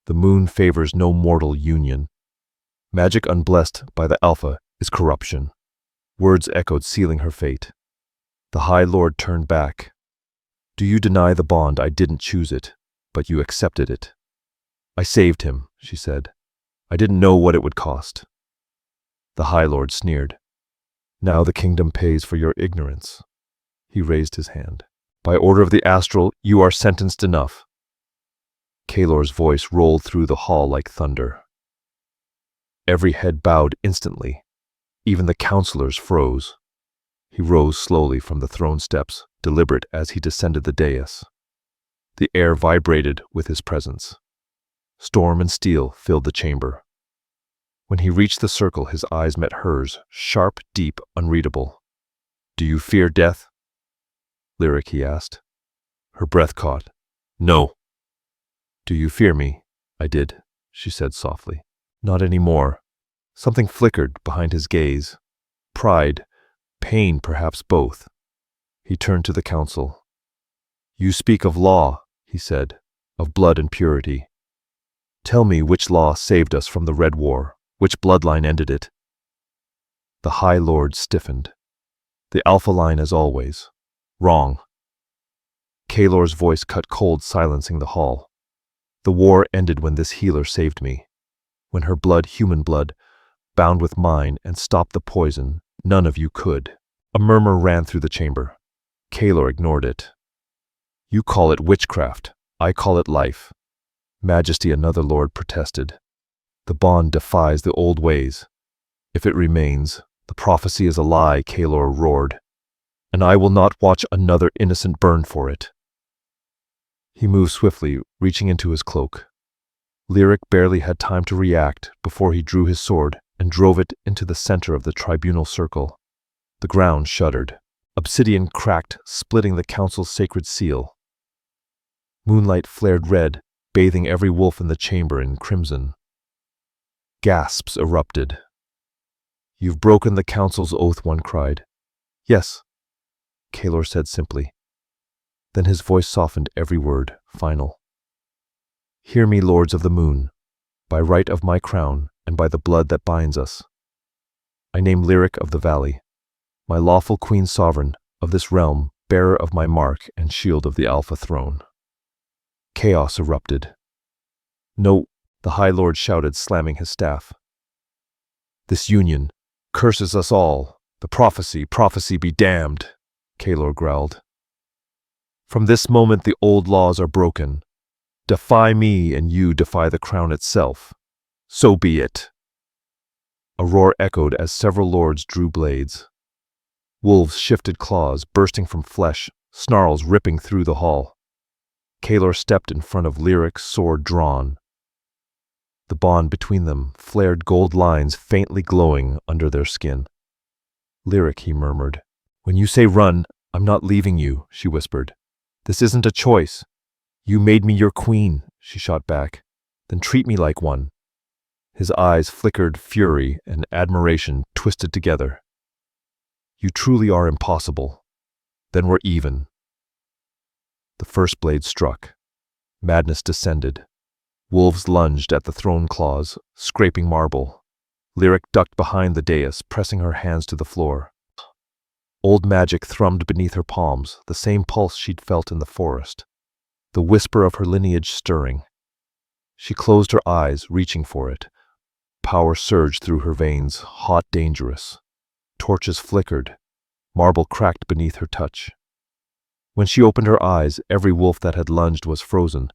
The moon favors no mortal union. Magic unblessed by the Alpha is corruption. Words echoed, sealing her fate. The High Lord turned back. Do you deny the bond? I didn't choose it, but you accepted it. I saved him, she said. I didn't know what it would cost. The High Lord sneered. Now the kingdom pays for your ignorance. He raised his hand. By order of the Astral, you are sentenced enough. Kaelor's voice rolled through the hall like thunder. Every head bowed instantly. Even the counselors froze. He rose slowly from the throne steps, deliberate as he descended the dais. The air vibrated with his presence. Storm and steel filled the chamber. When he reached the circle, his eyes met hers, sharp, deep, unreadable. Do you fear death? Lyric, he asked. Her breath caught. No. Do you fear me? I did, she said softly. Not anymore. Something flickered behind his gaze. Pride, pain, perhaps both. He turned to the council. You speak of law, he said, of blood and purity. Tell me which law saved us from the Red War, which bloodline ended it. The High Lord stiffened. The Alpha line as always. Wrong. Kaelor's voice cut cold, silencing the hall. The war ended when this healer saved me. When her blood, human blood, bound with mine and stopped the poison, none of you could. A murmur ran through the chamber. Kaelor ignored it. You call it witchcraft. I call it life. Majesty, another lord protested. The bond defies the old ways. If it remains, the prophecy is a lie, Kaelor roared. And I will not watch another innocent burn for it. He moved swiftly, reaching into his cloak. Lyric barely had time to react before he drew his sword and drove it into the center of the tribunal circle. The ground shuddered. Obsidian cracked, splitting the council's sacred seal. Moonlight flared red, bathing every wolf in the chamber in crimson. Gasps erupted. You've broken the council's oath, one cried. Yes, Kaelor said simply. Then his voice softened, every word final. Hear me, lords of the moon, by right of my crown and by the blood that binds us. I name Lyric of the Valley, my lawful queen sovereign of this realm, bearer of my mark and shield of the Alpha throne. Chaos erupted. No, the High Lord shouted, slamming his staff. This union curses us all. The prophecy be damned, Kaelor growled. From this moment the old laws are broken. Defy me and you defy the crown itself. So be it. A roar echoed as several lords drew blades. Wolves shifted claws, bursting from flesh, snarls ripping through the hall. Kaelor stepped in front of Lyric, sword drawn. The bond between them flared, gold lines faintly glowing under their skin. Lyric, he murmured. When you say run, I'm not leaving you, she whispered. This isn't a choice. You made me your queen, she shot back. Then treat me like one. His eyes flickered, fury and admiration twisted together. You truly are impossible. Then we're even. The first blade struck. Madness descended. Wolves lunged at the throne claws, scraping marble. Lyric ducked behind the dais, pressing her hands to the floor. Old magic thrummed beneath her palms, the same pulse she'd felt in the forest. The whisper of her lineage stirring. She closed her eyes, reaching for it. Power surged through her veins, hot, dangerous. Torches flickered. Marble cracked beneath her touch. When she opened her eyes, every wolf that had lunged was frozen,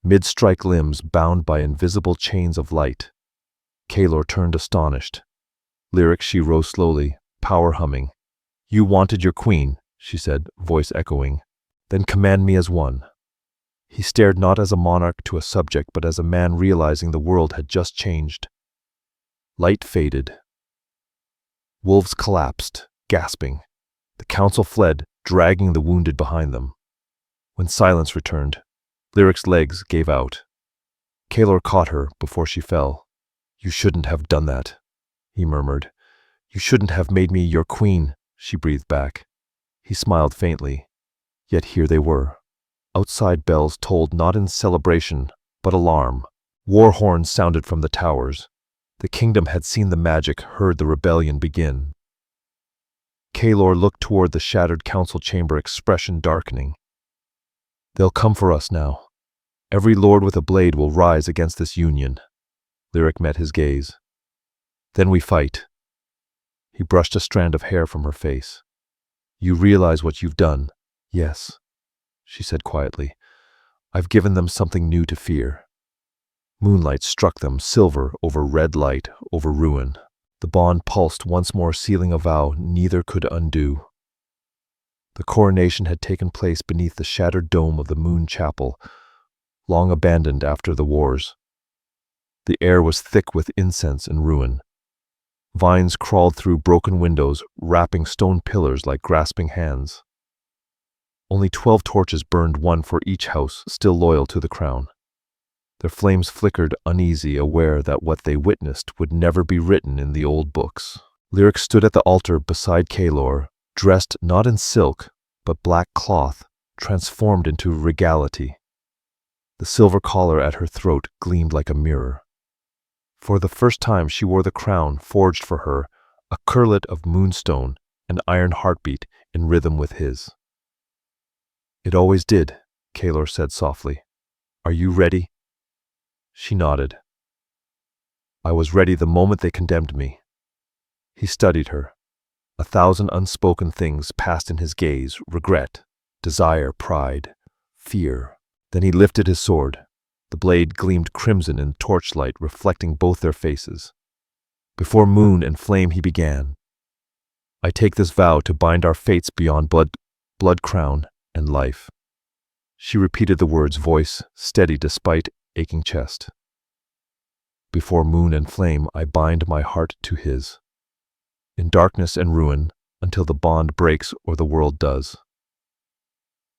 mid-strike limbs bound by invisible chains of light. Kaelor turned astonished. Lyric, she rose slowly, power humming. You wanted your queen, she said, voice echoing. Then command me as one. He stared not as a monarch to a subject, but as a man realizing the world had just changed. Light faded. Wolves collapsed, gasping. The council fled, dragging the wounded behind them. When silence returned, Lyric's legs gave out. Kaelor caught her before she fell. You shouldn't have done that, he murmured. You shouldn't have made me your queen, she breathed back. He smiled faintly. Yet here they were. Outside bells tolled not in celebration, but alarm. War horns sounded from the towers. The kingdom had seen the magic, heard the rebellion begin. Kaelor looked toward the shattered council chamber, expression darkening. They'll come for us now. Every lord with a blade will rise against this union. Lyric met his gaze. Then we fight. He brushed a strand of hair from her face. You realize what you've done? Yes, she said quietly. I've given them something new to fear. Moonlight struck them, silver over red light, over ruin. The bond pulsed once more, sealing a vow neither could undo. The coronation had taken place beneath the shattered dome of the Moon Chapel, long abandoned after the wars. The air was thick with incense and ruin. Vines crawled through broken windows, wrapping stone pillars like grasping hands. Only 12 torches burned, one for each house, still loyal to the crown. Their flames flickered, uneasy, aware that what they witnessed would never be written in the old books. Lyric stood at the altar beside Kaelor, dressed not in silk, but black cloth, transformed into regality. The silver collar at her throat gleamed like a mirror. For the first time she wore the crown forged for her, a curlet of moonstone, an iron heartbeat in rhythm with his. It always did, Kaelor said softly. Are you ready? She nodded. I was ready the moment they condemned me. He studied her. 1,000 unspoken things passed in his gaze, regret, desire, pride, fear. Then he lifted his sword. The blade gleamed crimson in torchlight, reflecting both their faces. Before moon and flame he began. I take this vow to bind our fates beyond blood, crown, and life. She repeated the words, voice steady despite aching chest. Before moon and flame I bind my heart to his. In darkness and ruin, until the bond breaks or the world does.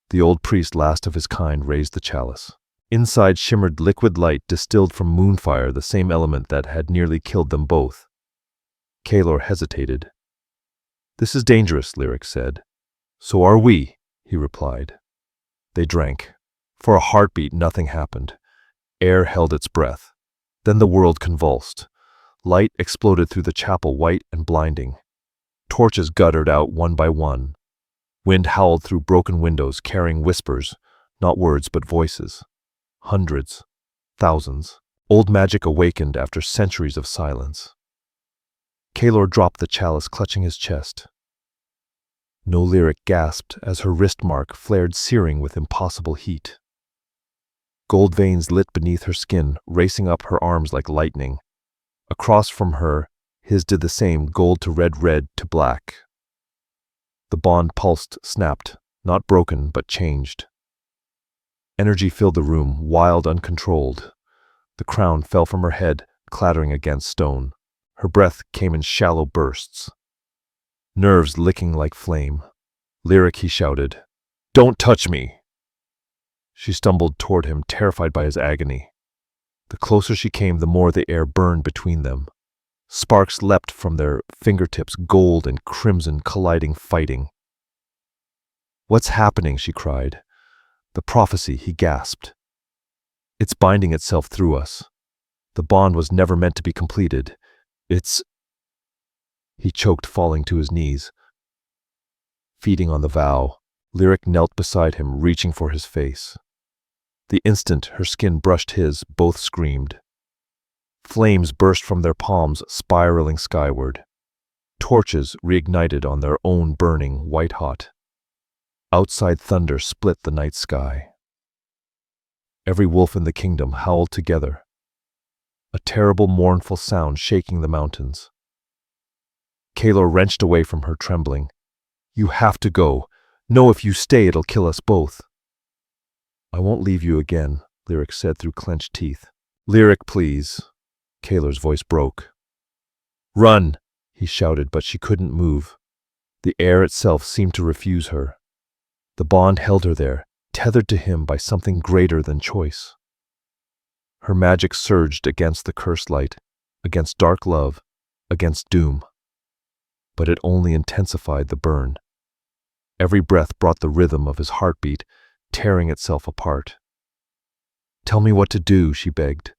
The old priest, last of his kind, raised the chalice. Inside shimmered liquid light distilled from moonfire, the same element that had nearly killed them both. Kaelor hesitated. This is dangerous, Lyric said. So are we, he replied. They drank. For a heartbeat, nothing happened. Air held its breath. Then the world convulsed. Light exploded through the chapel, white and blinding. Torches guttered out one by one. Wind howled through broken windows, carrying whispers, not words but voices. Hundreds, thousands. Old magic awakened after centuries of silence. Kaelor dropped the chalice, clutching his chest. No, Lyric gasped as her wrist mark flared, searing with impossible heat. Gold veins lit beneath her skin, racing up her arms like lightning. Across from her, his did the same, gold to red, red to black. The bond pulsed, snapped, not broken, but changed. Energy filled the room, wild, uncontrolled. The crown fell from her head, clattering against stone. Her breath came in shallow bursts. Nerves licking like flame. Lyric, he shouted. Don't touch me! She stumbled toward him, terrified by his agony. The closer she came, the more the air burned between them. Sparks leapt from their fingertips, gold and crimson colliding, fighting. What's happening? She cried. The prophecy, he gasped. It's binding itself through us. The bond was never meant to be completed. It's... He choked, falling to his knees. Feeding on the vow, Lyric knelt beside him, reaching for his face. The instant her skin brushed his, both screamed. Flames burst from their palms, spiraling skyward. Torches reignited on their own, burning white-hot. Outside thunder split the night sky. Every wolf in the kingdom howled together. a terrible, mournful sound shaking the mountains. Kaelor wrenched away from her, trembling. You have to go. No, if you stay, it'll kill us both. I won't leave you again, Lyric said through clenched teeth. Lyric, please. Kaelor's voice broke. Run, he shouted, but she couldn't move. The air itself seemed to refuse her. The bond held her there, tethered to him by something greater than choice. Her magic surged against the cursed light, against dark love, against doom. But it only intensified the burn. Every breath brought the rhythm of his heartbeat, tearing itself apart. Tell me what to do, she begged.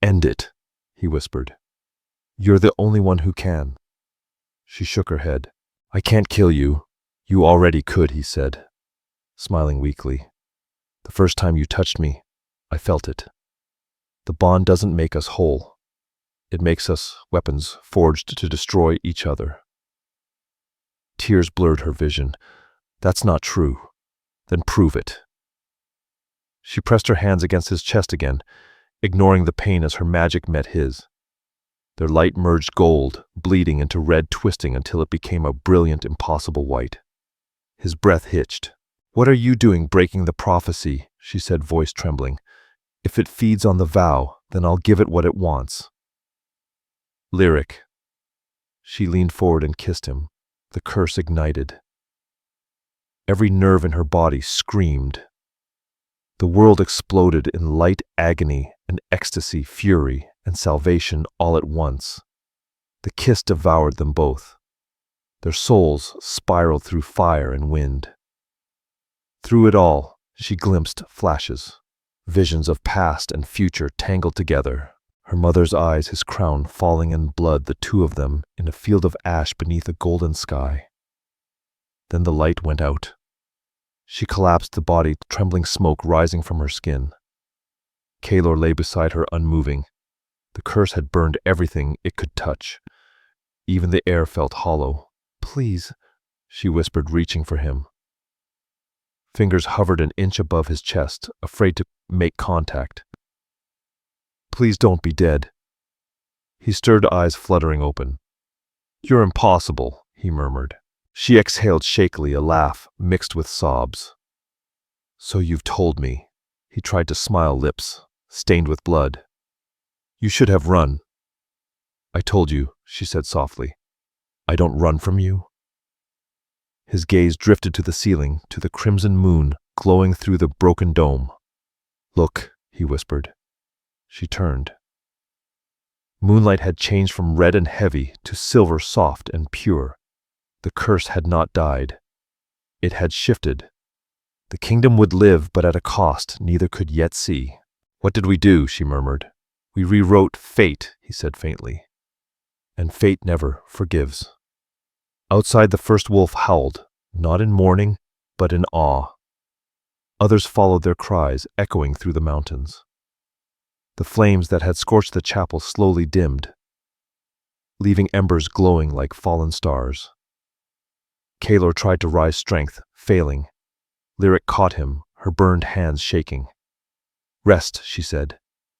End it, he whispered. You're the only one who can. She shook her head. I can't kill you. You already could, he said, smiling weakly. The first time you touched me, I felt it. The bond doesn't make us whole. It makes us weapons forged to destroy each other. Tears blurred her vision. That's not true. Then prove it. She pressed her hands against his chest again, ignoring the pain as her magic met his. Their light merged gold, bleeding into red, twisting until it became a brilliant, impossible white. His breath hitched. What are you doing breaking the prophecy? She said, voice trembling. If it feeds on the vow, then I'll give it what it wants. Lyric. She leaned forward and kissed him. The curse ignited. Every nerve in her body screamed. The world exploded in light agony and ecstasy, fury and salvation all at once. The kiss devoured them both. Their souls spiraled through fire and wind. Through it all, she glimpsed flashes, visions of past and future tangled together. Her mother's eyes, his crown falling in blood, the two of them in a field of ash beneath a golden sky. Then the light went out. She collapsed, the body, trembling smoke rising from her skin. Kaelor lay beside her, unmoving. The curse had burned everything it could touch. Even the air felt hollow. Please, she whispered, reaching for him. Fingers hovered an inch above his chest, afraid to make contact. Please don't be dead. He stirred, eyes fluttering open. You're impossible, he murmured. She exhaled shakily, a laugh mixed with sobs. So you've told me. He tried to smile, lips stained with blood. You should have run. I told you, she said softly. I don't run from you. His gaze drifted to the ceiling, to the crimson moon glowing through the broken dome. Look, he whispered. She turned. Moonlight had changed from red and heavy to silver, soft and pure. The curse had not died. It had shifted. The kingdom would live, but at a cost neither could yet see. What did we do? She murmured. We rewrote fate, he said faintly. And fate never forgives. Outside, the first wolf howled, not in mourning, but in awe. Others followed their cries, echoing through the mountains. The flames that had scorched the chapel slowly dimmed, leaving embers glowing like fallen stars. Kaelor tried to rise strength, failing. Lyric caught him, her burned hands shaking. Rest, she said.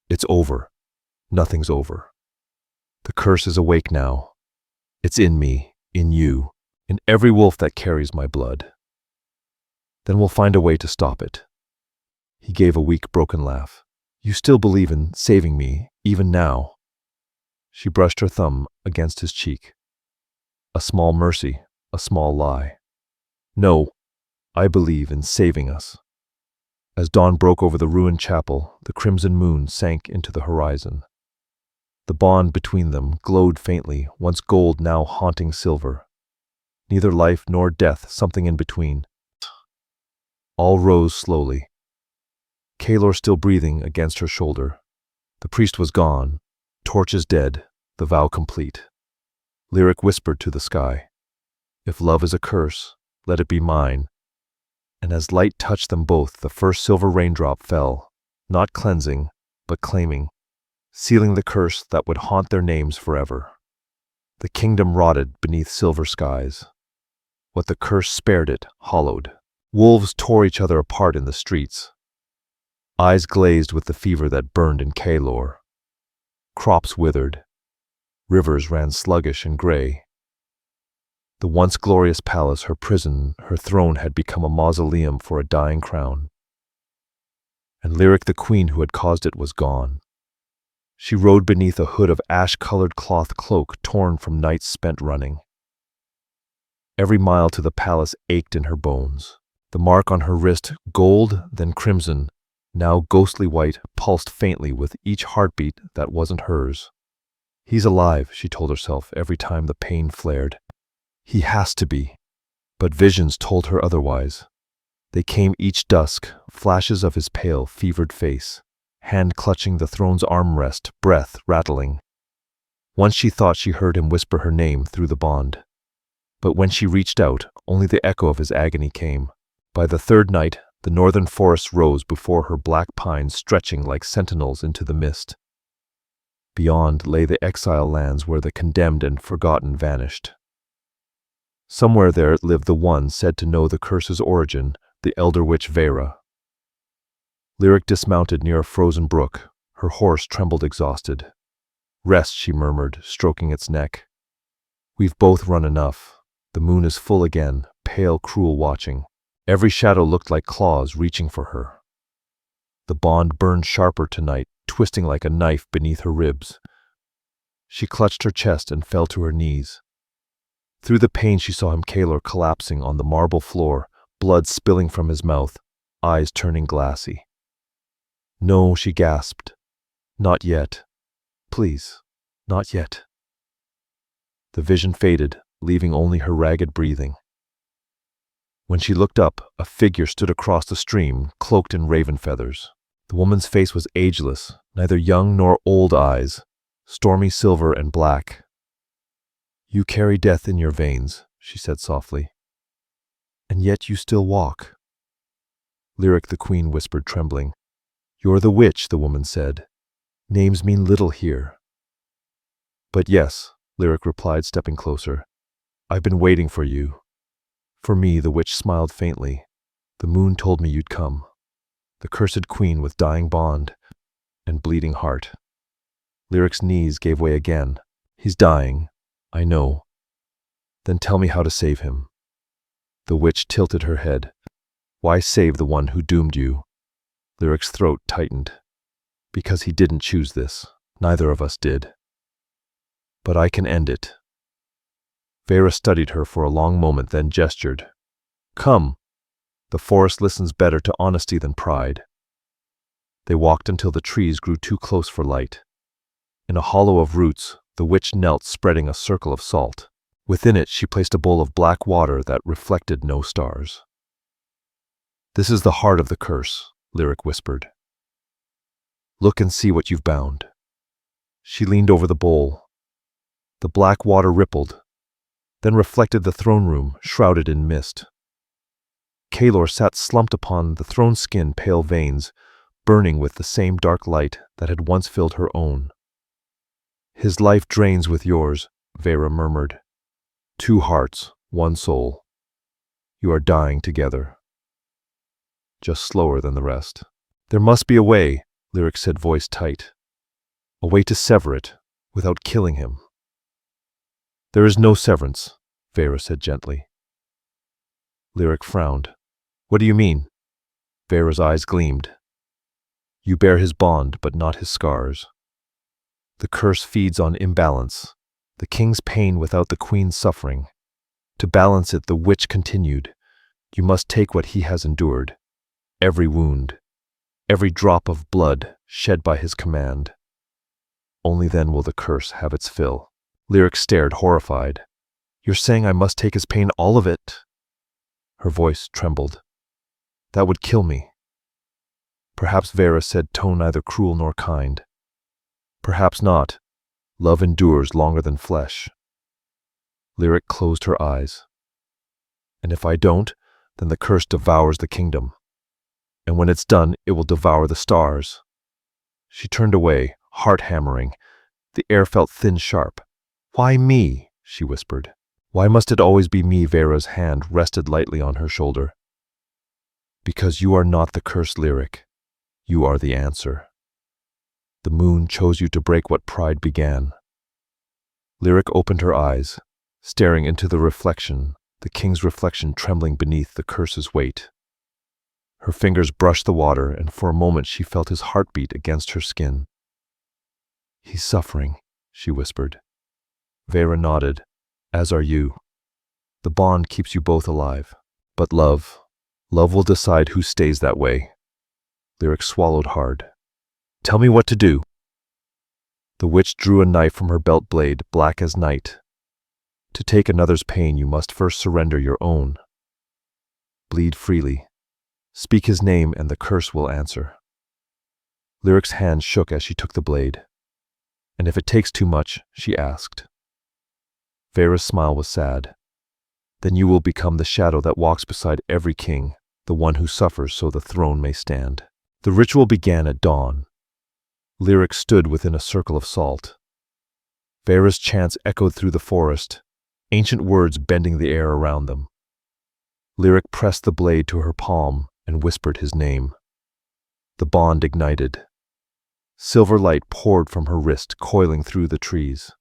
It's over. Nothing's over. The curse is awake now. It's in me, in you, in every wolf that carries my blood. Then we'll find a way to stop it. He gave a weak, broken laugh. You still believe in saving me, even now. She brushed her thumb against his cheek. A small mercy, a small lie. No, I believe in saving us. As dawn broke over the ruined chapel, the crimson moon sank into the horizon. The bond between them glowed faintly, once gold, now haunting silver. Neither life nor death, something in between. All rose slowly. Kaelor still breathing against her shoulder. The priest was gone, torches dead, the vow complete. Lyric whispered to the sky, if love is a curse, let it be mine. And as light touched them both, the first silver raindrop fell, not cleansing, but claiming, sealing the curse that would haunt their names forever. The kingdom rotted beneath silver skies. What the curse spared it, hollowed. Wolves tore each other apart in the streets, eyes glazed with the fever that burned in Kaelor. Crops withered. Rivers ran sluggish and gray. The once glorious palace, her prison, her throne had become a mausoleum for a dying crown. And Lyric, the queen who had caused it, was gone. She rode beneath a hood of ash-colored cloth cloak torn from nights spent running. Every mile to the palace ached in her bones. The mark on her wrist, gold, then crimson, now ghostly white, pulsed faintly with each heartbeat that wasn't hers. He's alive, she told herself every time the pain flared. He has to be. But visions told her otherwise. They came each dusk, flashes of his pale, fevered face, hand clutching the throne's armrest, breath rattling. Once she thought she heard him whisper her name through the bond. But when she reached out, only the echo of his agony came. By the third night, the northern forests rose before her, black pines stretching like sentinels into the mist. Beyond lay the exile lands where the condemned and forgotten vanished. Somewhere there lived the one said to know the curse's origin, the elder witch Vera. Lyric dismounted near a frozen brook. Her horse trembled exhausted. "Rest," she murmured, stroking its neck. "We've both run enough. The moon is full again, pale, cruel watching. Every shadow looked like claws reaching for her." The bond burned sharper tonight, twisting like a knife beneath her ribs. She clutched her chest and fell to her knees. Through the pain she saw him, Kaelor, collapsing on the marble floor, blood spilling from his mouth, eyes turning glassy. "No," she gasped. "Not yet. Please, not yet." The vision faded, leaving only her ragged breathing. When she looked up, a figure stood across the stream, cloaked in raven feathers. The woman's face was ageless, neither young nor old eyes, stormy silver and black. "You carry death in your veins," she said softly. "And yet you still walk." Lyric, the queen whispered, trembling. "You're the witch," the woman said. "Names mean little here." "But yes," Lyric replied, stepping closer. "I've been waiting for you." "For me," the witch smiled faintly. "The moon told me you'd come. The cursed queen with dying bond and bleeding heart." Lyric's knees gave way again. "He's dying, I know." "Then tell me how to save him." The witch tilted her head. "Why save the one who doomed you?" Lyric's throat tightened. "Because he didn't choose this. Neither of us did. But I can end it." Vera studied her for a long moment, then gestured. "Come. The forest listens better to honesty than pride." They walked until the trees grew too close for light. In a hollow of roots, the witch knelt, spreading a circle of salt. Within it, she placed a bowl of black water that reflected no stars. "This is the heart of the curse," Lyric whispered. "Look and see what you've bound." She leaned over the bowl. The black water rippled, then reflected the throne room, shrouded in mist. Kaelor sat slumped upon the throne skin, pale veins, burning with the same dark light that had once filled her own. "His life drains with yours," Vera murmured. "Two hearts, one soul. You are dying together." Just slower than the rest. "There must be a way," Lyric said, voice tight. "A way to sever it, without killing him." "There is no severance," Vera said gently. Lyric frowned. "What do you mean?" Vera's eyes gleamed. "You bear his bond, but not his scars. The curse feeds on imbalance, the king's pain without the queen's suffering. To balance it, the witch continued, you must take what he has endured, every wound, every drop of blood shed by his command. Only then will the curse have its fill." Lyric stared, horrified. "You're saying I must take his pain, all of it?" Her voice trembled. "That would kill me." "Perhaps," Vera said, tone neither cruel nor kind. "Perhaps not. Love endures longer than flesh." Lyric closed her eyes. "And if I don't, then the curse devours the kingdom. And when it's done, it will devour the stars." She turned away, heart hammering. The air felt thin, sharp. "Why me?" she whispered. "Why must it always be me?" Vera's hand rested lightly on her shoulder. "Because you are not the curse, Lyric. You are the answer." The moon chose you to break what pride began. Lyric opened her eyes, staring into the reflection, the king's reflection trembling beneath the curse's weight. Her fingers brushed the water, and for a moment she felt his heartbeat against her skin. "He's suffering," she whispered. Vera nodded. "As are you. The bond keeps you both alive. But love will decide who stays that way." Lyric swallowed hard. "Tell me what to do." The witch drew a knife from her belt blade, black as night. "To take another's pain, you must first surrender your own. Bleed freely. Speak his name and the curse will answer." Lyric's hand shook as she took the blade. "And if it takes too much?" she asked. Vera's smile was sad. "Then you will become the shadow that walks beside every king, the one who suffers so the throne may stand." The ritual began at dawn. Lyric stood within a circle of salt. Vera's chants echoed through the forest, ancient words bending the air around them. Lyric pressed the blade to her palm and whispered his name. The bond ignited. Silver light poured from her wrist, coiling through the trees.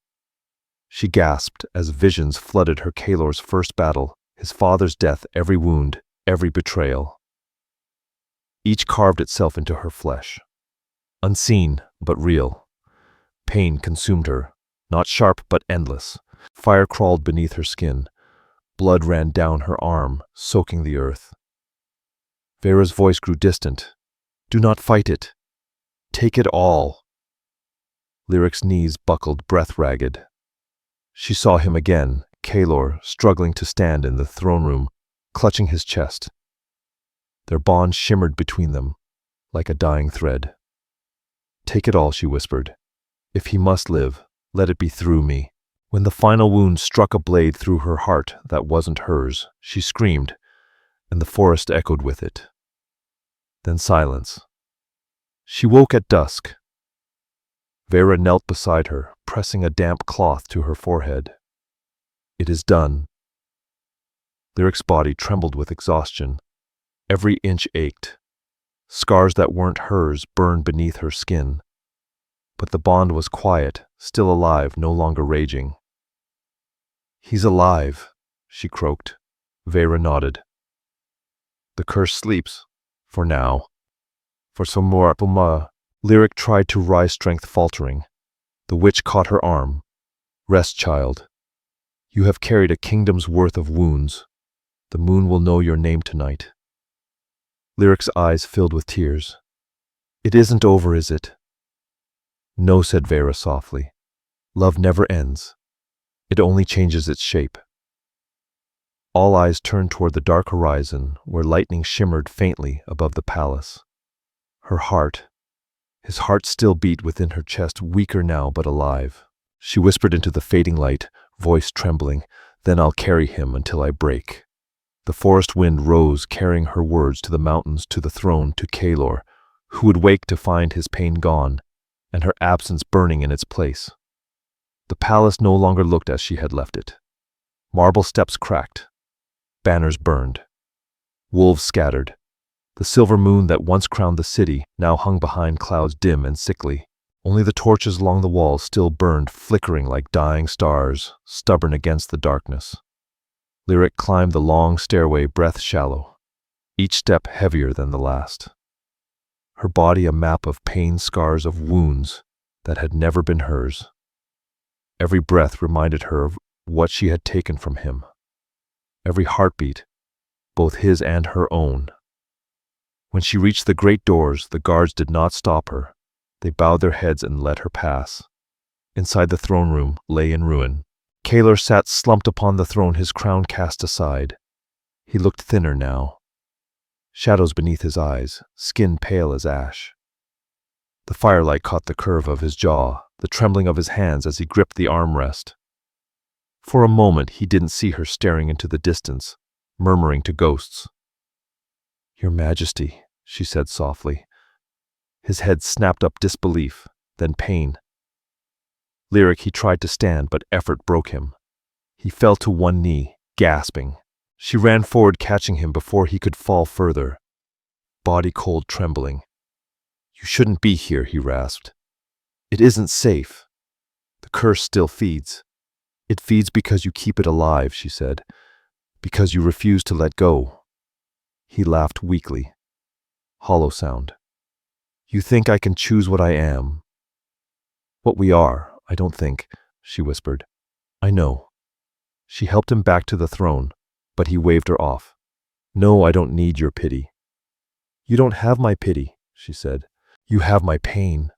She gasped as visions flooded her. Kalor's first battle, his father's death, every wound, every betrayal. Each carved itself into her flesh. Unseen, but real. Pain consumed her, not sharp but endless. Fire crawled beneath her skin. Blood ran down her arm, soaking the earth. Vera's voice grew distant. "Do not fight it. Take it all." Lyric's knees buckled, breath ragged. She saw him again, Kalor, struggling to stand in the throne room, clutching his chest. Their bond shimmered between them, like a dying thread. "Take it all," she whispered. "If he must live, let it be through me." When the final wound struck a blade through her heart that wasn't hers, she screamed, and the forest echoed with it. Then silence. She woke at dusk. Vera knelt beside her, pressing a damp cloth to her forehead. "It is done." Lyric's body trembled with exhaustion. Every inch ached. Scars that weren't hers burned beneath her skin. But the bond was quiet, still alive, no longer raging. "He's alive," she croaked. Vera nodded. "The curse sleeps, for now. For some more Puma." Lyric tried to rise, strength faltering. The witch caught her arm. "Rest, child. You have carried a kingdom's worth of wounds. The moon will know your name tonight." Lyric's eyes filled with tears. "It isn't over, is it?" "No," said Vera softly. "Love never ends. It only changes its shape." All eyes turned toward the dark horizon, where lightning shimmered faintly above the palace. Her heart, his heart still beat within her chest, weaker now but alive. She whispered into the fading light, voice trembling, "Then I'll carry him until I break." The forest wind rose, carrying her words to the mountains, to the throne, to Kalor, who would wake to find his pain gone, and her absence burning in its place. The palace no longer looked as she had left it. Marble steps cracked. Banners burned. Wolves scattered. The silver moon that once crowned the city now hung behind clouds dim and sickly. Only the torches along the walls still burned, flickering like dying stars, stubborn against the darkness. Lyric climbed the long stairway, breath shallow, each step heavier than the last. Her body a map of pain, scars of wounds that had never been hers. Every breath reminded her of what she had taken from him. Every heartbeat, both his and her own. When she reached the great doors, the guards did not stop her. They bowed their heads and let her pass. Inside the throne room lay in ruin. Kalor sat slumped upon the throne, his crown cast aside. He looked thinner now. Shadows beneath his eyes, skin pale as ash. The firelight caught the curve of his jaw, the trembling of his hands as he gripped the armrest. For a moment he didn't see her, staring into the distance, murmuring to ghosts. "Your Majesty," she said softly. His head snapped up disbelief, then pain. Lyric, he tried to stand, but effort broke him. He fell to one knee, gasping. She ran forward, catching him before he could fall further. Body cold, trembling. "You shouldn't be here," he rasped. It isn't safe. The curse still feeds. It feeds because you keep it alive, she said, because you refuse to let go. He laughed weakly. Hollow sound. You think I can choose what I am? What we are, I don't think, she whispered. I know. She helped him back to the throne, but he waved her off. No, I don't need your pity. You don't have my pity, she said. You have my pain.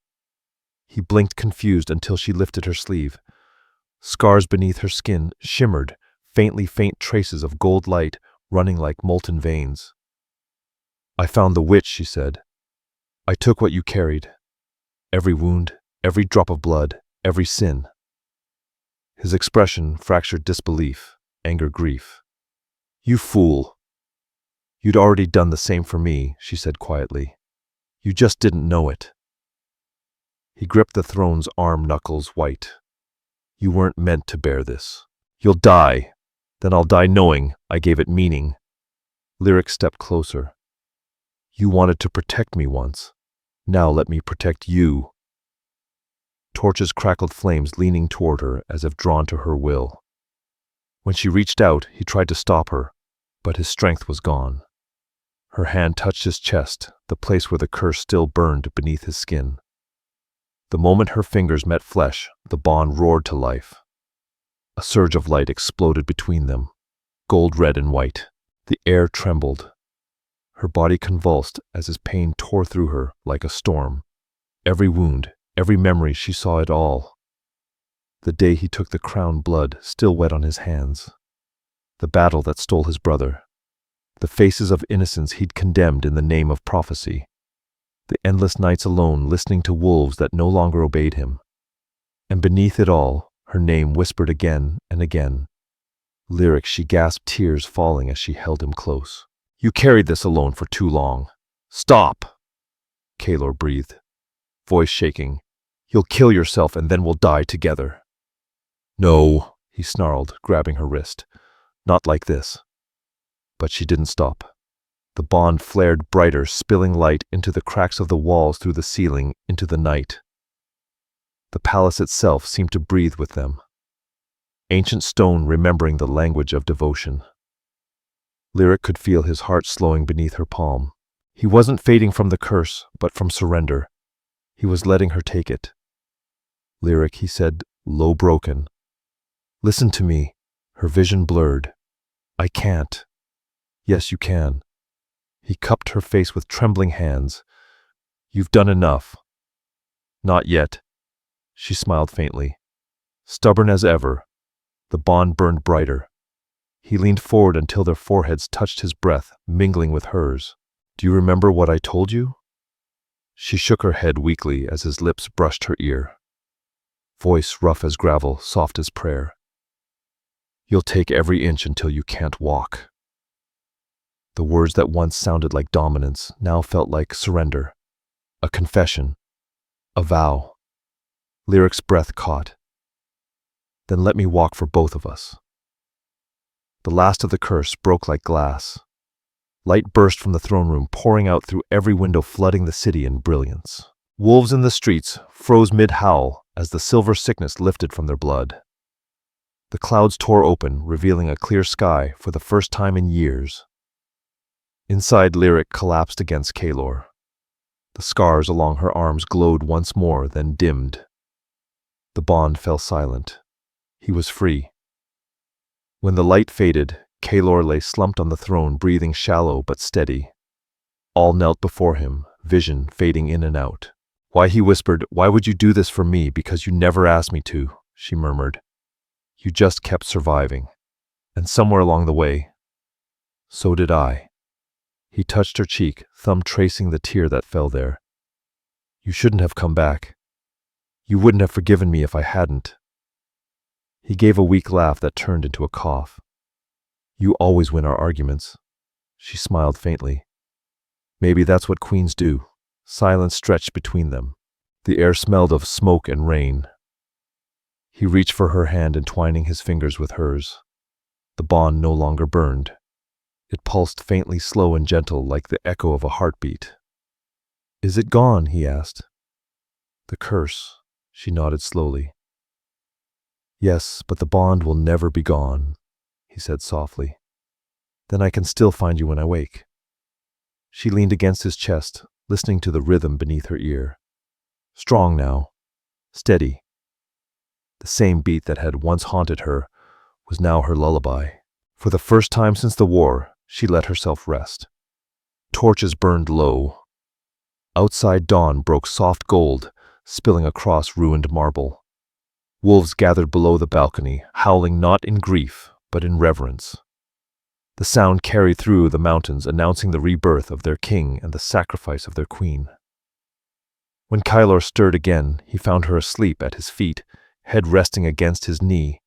He blinked confused until she lifted her sleeve. Scars beneath her skin shimmered, faint traces of gold light running like molten veins. I found the witch, she said. I took what you carried. Every wound, every drop of blood, every sin. His expression fractured disbelief, anger, grief. You fool. You'd already done the same for me, she said quietly. You just didn't know it. He gripped the throne's arm knuckles white. You weren't meant to bear this. You'll die. Then I'll die knowing I gave it meaning. Lyric stepped closer. You wanted to protect me once. Now let me protect you. Torches crackled flames leaning toward her as if drawn to her will. When she reached out, he tried to stop her, but his strength was gone. Her hand touched his chest, the place where the curse still burned beneath his skin. The moment her fingers met flesh, the bond roared to life. A surge of light exploded between them, gold red and white. The air trembled. Her body convulsed as his pain tore through her like a storm. Every wound, every memory, she saw it all. The day he took the crown, blood still wet on his hands. The battle that stole his brother. The faces of innocents he'd condemned in the name of prophecy. The endless nights alone listening to wolves that no longer obeyed him. And beneath it all, her name whispered again and again. Lyric, she gasped, tears falling as she held him close. You carried this alone for too long. Stop! Kaelor breathed, voice shaking. You'll kill yourself and then we'll die together. No, he snarled, grabbing her wrist. Not like this. But she didn't stop. The bond flared brighter, spilling light into the cracks of the walls, through the ceiling, into the night. The palace itself seemed to breathe with them. Ancient stone remembering the language of devotion. Lyric could feel his heart slowing beneath her palm. He wasn't fading from the curse, but from surrender. He was letting her take it. Lyric, he said, low broken. Listen to me. Her vision blurred. I can't. Yes, you can. He cupped her face with trembling hands. You've done enough. Not yet. She smiled faintly. Stubborn as ever, the bond burned brighter. He leaned forward until their foreheads touched, his breath mingling with hers. Do you remember what I told you? She shook her head weakly as his lips brushed her ear. Voice rough as gravel, soft as prayer. You'll take every inch until you can't walk. The words that once sounded like dominance now felt like surrender, a confession, a vow. Lyric's breath caught. Then let me walk for both of us. The last of the curse broke like glass. Light burst from the throne room, pouring out through every window, flooding the city in brilliance. Wolves in the streets froze mid-howl as the silver sickness lifted from their blood. The clouds tore open, revealing a clear sky for the first time in years. Inside, Lyric collapsed against Kaelor. The scars along her arms glowed once more, then dimmed. The bond fell silent. He was free. When the light faded, Kaelor lay slumped on the throne, breathing shallow but steady. All knelt before him, vision fading in and out. Why, he whispered, why would you do this for me? Because you never asked me to, she murmured. You just kept surviving. And somewhere along the way, so did I. He touched her cheek, thumb tracing the tear that fell there. You shouldn't have come back. You wouldn't have forgiven me if I hadn't. He gave a weak laugh that turned into a cough. You always win our arguments. She smiled faintly. Maybe that's what queens do. Silence stretched between them. The air smelled of smoke and rain. He reached for her hand, entwining his fingers with hers. The bond no longer burned. It pulsed faintly, slow and gentle, like the echo of a heartbeat. Is it gone? He asked. The curse. She nodded slowly. Yes, but the bond will never be gone, he said softly. Then I can still find you when I wake. She leaned against his chest, listening to the rhythm beneath her ear. Strong now, steady. The same beat that had once haunted her was now her lullaby. For the first time since the war, she let herself rest. Torches burned low. Outside dawn broke soft gold, spilling across ruined marble. Wolves gathered below the balcony, howling not in grief, but in reverence. The sound carried through the mountains, announcing the rebirth of their king and the sacrifice of their queen. When Kylor stirred again, he found her asleep at his feet, head resting against his knee,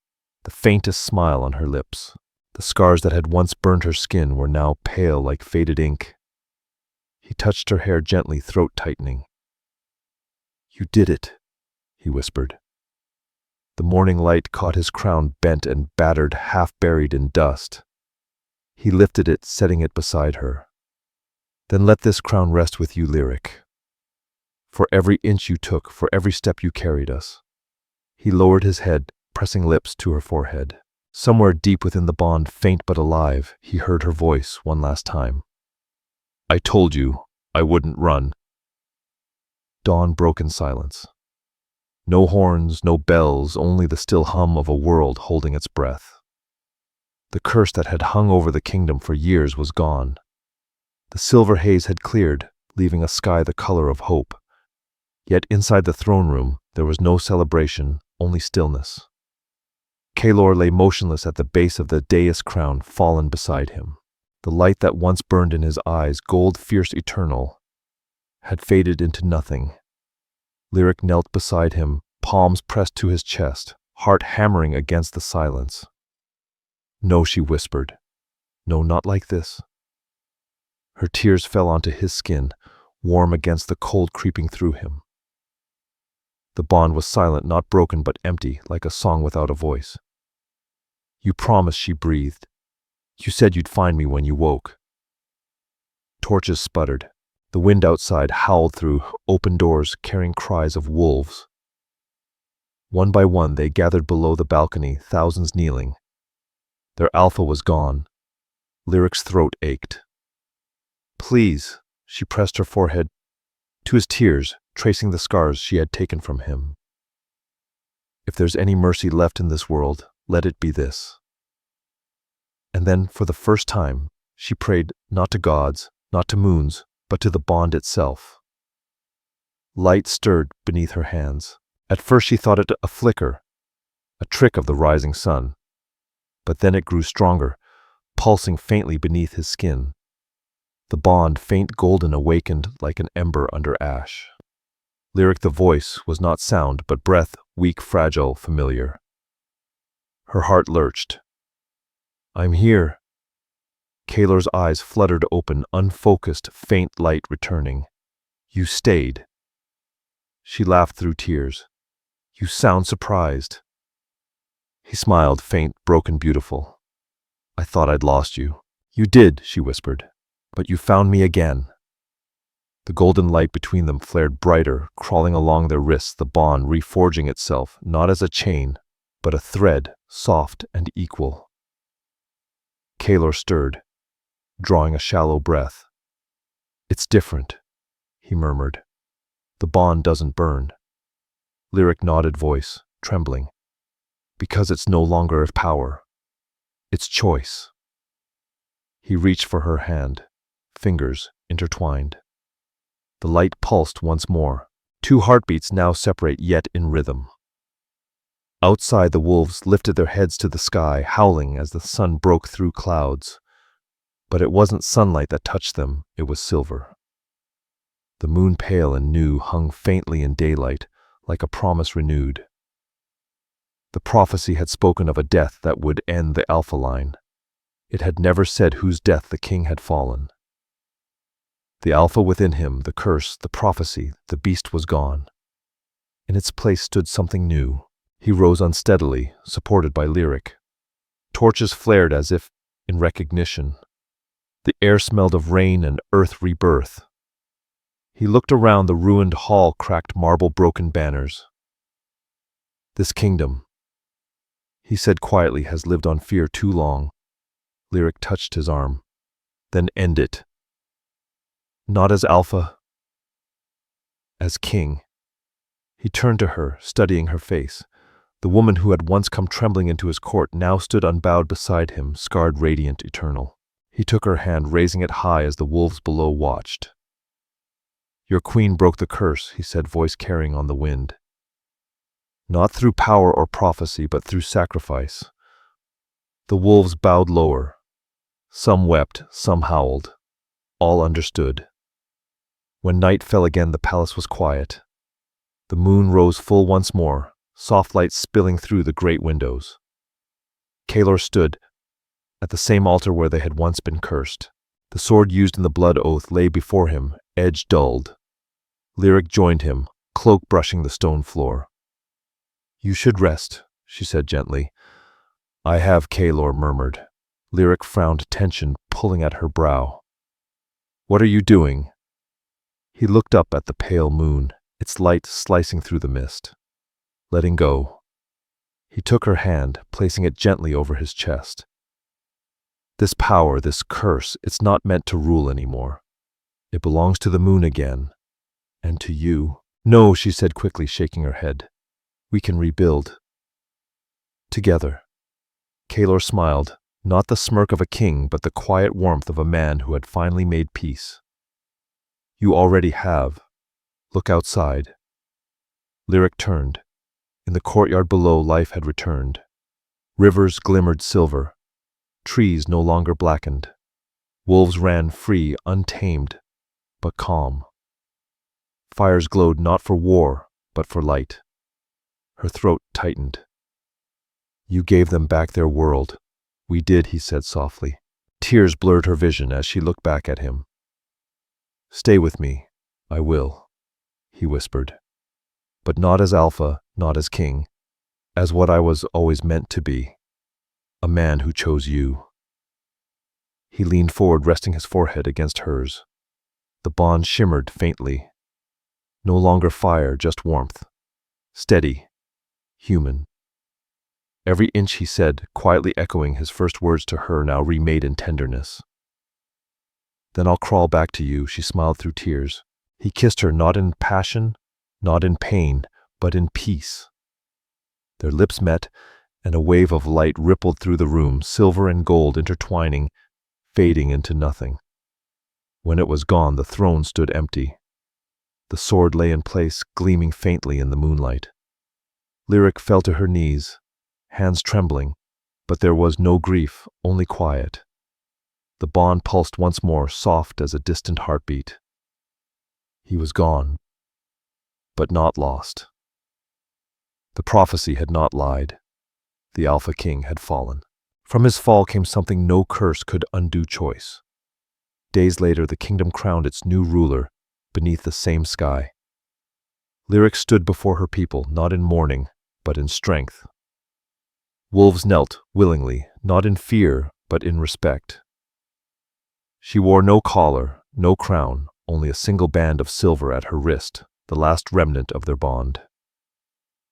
the faintest smile on her lips. The scars that had once burned her skin were now pale like faded ink. He touched her hair gently, throat tightening. "You did it," he whispered. The morning light caught his crown bent and battered, half buried in dust. He lifted it, setting it beside her. "Then let this crown rest with you, Lyric. For every inch you took, for every step you carried us." He lowered his head, pressing lips to her forehead. Somewhere deep within the bond, faint but alive, he heard her voice one last time. "I told you I wouldn't run." Dawn broke in silence. No horns, no bells, only the still hum of a world holding its breath. The curse that had hung over the kingdom for years was gone. The silver haze had cleared, leaving a sky the color of hope. Yet inside the throne room, there was no celebration, only stillness. Kylor lay motionless at the base of the dais crown, fallen beside him. The light that once burned in his eyes, gold fierce eternal, had faded into nothing. Lyric knelt beside him, palms pressed to his chest, heart hammering against the silence. "No," she whispered. "No, not like this." Her tears fell onto his skin, warm against the cold creeping through him. The bond was silent, not broken but empty, like a song without a voice. "You promised," she breathed. "You said you'd find me when you woke." Torches sputtered. The wind outside howled through open doors, carrying cries of wolves. One by one they gathered below the balcony, thousands kneeling. Their alpha was gone. Lyric's throat ached. "Please," she pressed her forehead to his tears, tracing the scars she had taken from him. "If there's any mercy left in this world, let it be this." And then, for the first time, she prayed not to gods, not to moons, but to the bond itself. Light stirred beneath her hands. At first she thought it a flicker, a trick of the rising sun. But then it grew stronger, pulsing faintly beneath his skin. The bond, faint golden, awakened like an ember under ash. Lyric, the voice, was not sound, but breath, weak, fragile, familiar. Her heart lurched. "I'm here." Kylor's eyes fluttered open, unfocused, faint light returning. "You stayed." She laughed through tears. "You sound surprised." He smiled, faint, broken, beautiful. "I thought I'd lost you." "You did," she whispered. "But you found me again." The golden light between them flared brighter, crawling along their wrists, the bond reforging itself, not as a chain, but a thread, soft and equal. Kylor stirred, drawing a shallow breath. "It's different," he murmured. "The bond doesn't burn." Lyric nodded, voice trembling. "Because it's no longer of power. It's choice." He reached for her hand, fingers intertwined. The light pulsed once more. 2 heartbeats now separate, yet in rhythm. Outside, the wolves lifted their heads to the sky, howling as the sun broke through clouds. But it wasn't sunlight that touched them, it was silver. The moon, pale and new, hung faintly in daylight, like a promise renewed. The prophecy had spoken of a death that would end the Alpha line. It had never said whose death the king had fallen. The Alpha within him, the curse, the prophecy, the beast was gone. In its place stood something new. He rose unsteadily, supported by Lyric. Torches flared as if in recognition. The air smelled of rain and earth rebirth. He looked around the ruined hall, cracked marble, broken banners. This kingdom, he said quietly, has lived on fear too long. Lyric touched his arm. Then end it. Not as Alpha, as king. He turned to her, studying her face. The woman who had once come trembling into his court now stood unbowed beside him, scarred, radiant, eternal. He took her hand, raising it high as the wolves below watched. Your queen broke the curse, he said, voice carrying on the wind. Not through power or prophecy, but through sacrifice. The wolves bowed lower. Some wept, some howled. All understood. When night fell again, the palace was quiet. The moon rose full once more, soft light spilling through the great windows. Kaelor stood at the same altar where they had once been cursed. The sword used in the blood oath lay before him, edge dulled. Lyric joined him, cloak brushing the stone floor. You should rest, she said gently. I have, Kaelor murmured. Lyric frowned, tension pulling at her brow. What are you doing? He looked up at the pale moon, its light slicing through the mist. Letting go. He took her hand, placing it gently over his chest. This power, this curse, it's not meant to rule anymore. It belongs to the moon again. And to you. No, she said quickly, shaking her head. We can rebuild. Together. Kaelor smiled, not the smirk of a king, but the quiet warmth of a man who had finally made peace. You already have. Look outside. Lyric turned. In the courtyard below, life had returned. Rivers glimmered silver. Trees no longer blackened. Wolves ran free, untamed, but calm. Fires glowed not for war, but for light. Her throat tightened. You gave them back their world. We did, he said softly. Tears blurred her vision as she looked back at him. Stay with me. I will, he whispered. But not as Alpha, not as king. As what I was always meant to be. A man who chose you. He leaned forward, resting his forehead against hers. The bond shimmered faintly. No longer fire, just warmth. Steady. Human. Every inch he said, quietly echoing his first words to her, now remade in tenderness. Then I'll crawl back to you, she smiled through tears. He kissed her, not in passion, not in pain, but in peace. Their lips met, and a wave of light rippled through the room, silver and gold intertwining, fading into nothing. When it was gone, the throne stood empty. The sword lay in place, gleaming faintly in the moonlight. Lyric fell to her knees, hands trembling, but there was no grief, only quiet. The bond pulsed once more, soft as a distant heartbeat. He was gone, but not lost. The prophecy had not lied. The Alpha King had fallen. From his fall came something no curse could undo: choice. Days later, the kingdom crowned its new ruler beneath the same sky. Lyric stood before her people, not in mourning, but in strength. Wolves knelt willingly, not in fear, but in respect. She wore no collar, no crown, only a single band of silver at her wrist, the last remnant of their bond.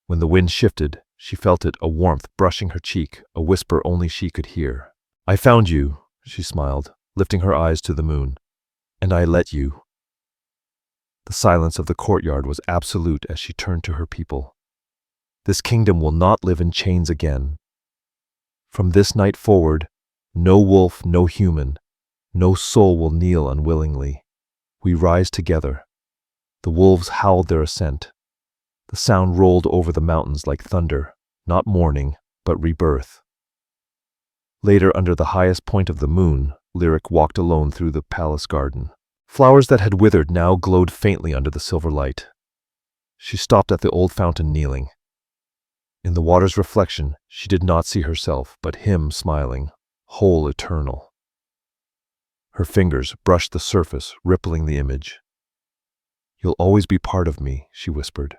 When the wind shifted, she felt it, a warmth brushing her cheek, a whisper only she could hear. I found you, she smiled, lifting her eyes to the moon. And I let you. The silence of the courtyard was absolute as she turned to her people. This kingdom will not live in chains again. From this night forward, no wolf, no human, no soul will kneel unwillingly. We rise together. The wolves howled their assent. The sound rolled over the mountains like thunder, not mourning, but rebirth. Later, under the highest point of the moon, Lyric walked alone through the palace garden. Flowers that had withered now glowed faintly under the silver light. She stopped at the old fountain, kneeling. In the water's reflection, she did not see herself, but him smiling, whole, eternal. Her fingers brushed the surface, rippling the image. You'll always be part of me, she whispered.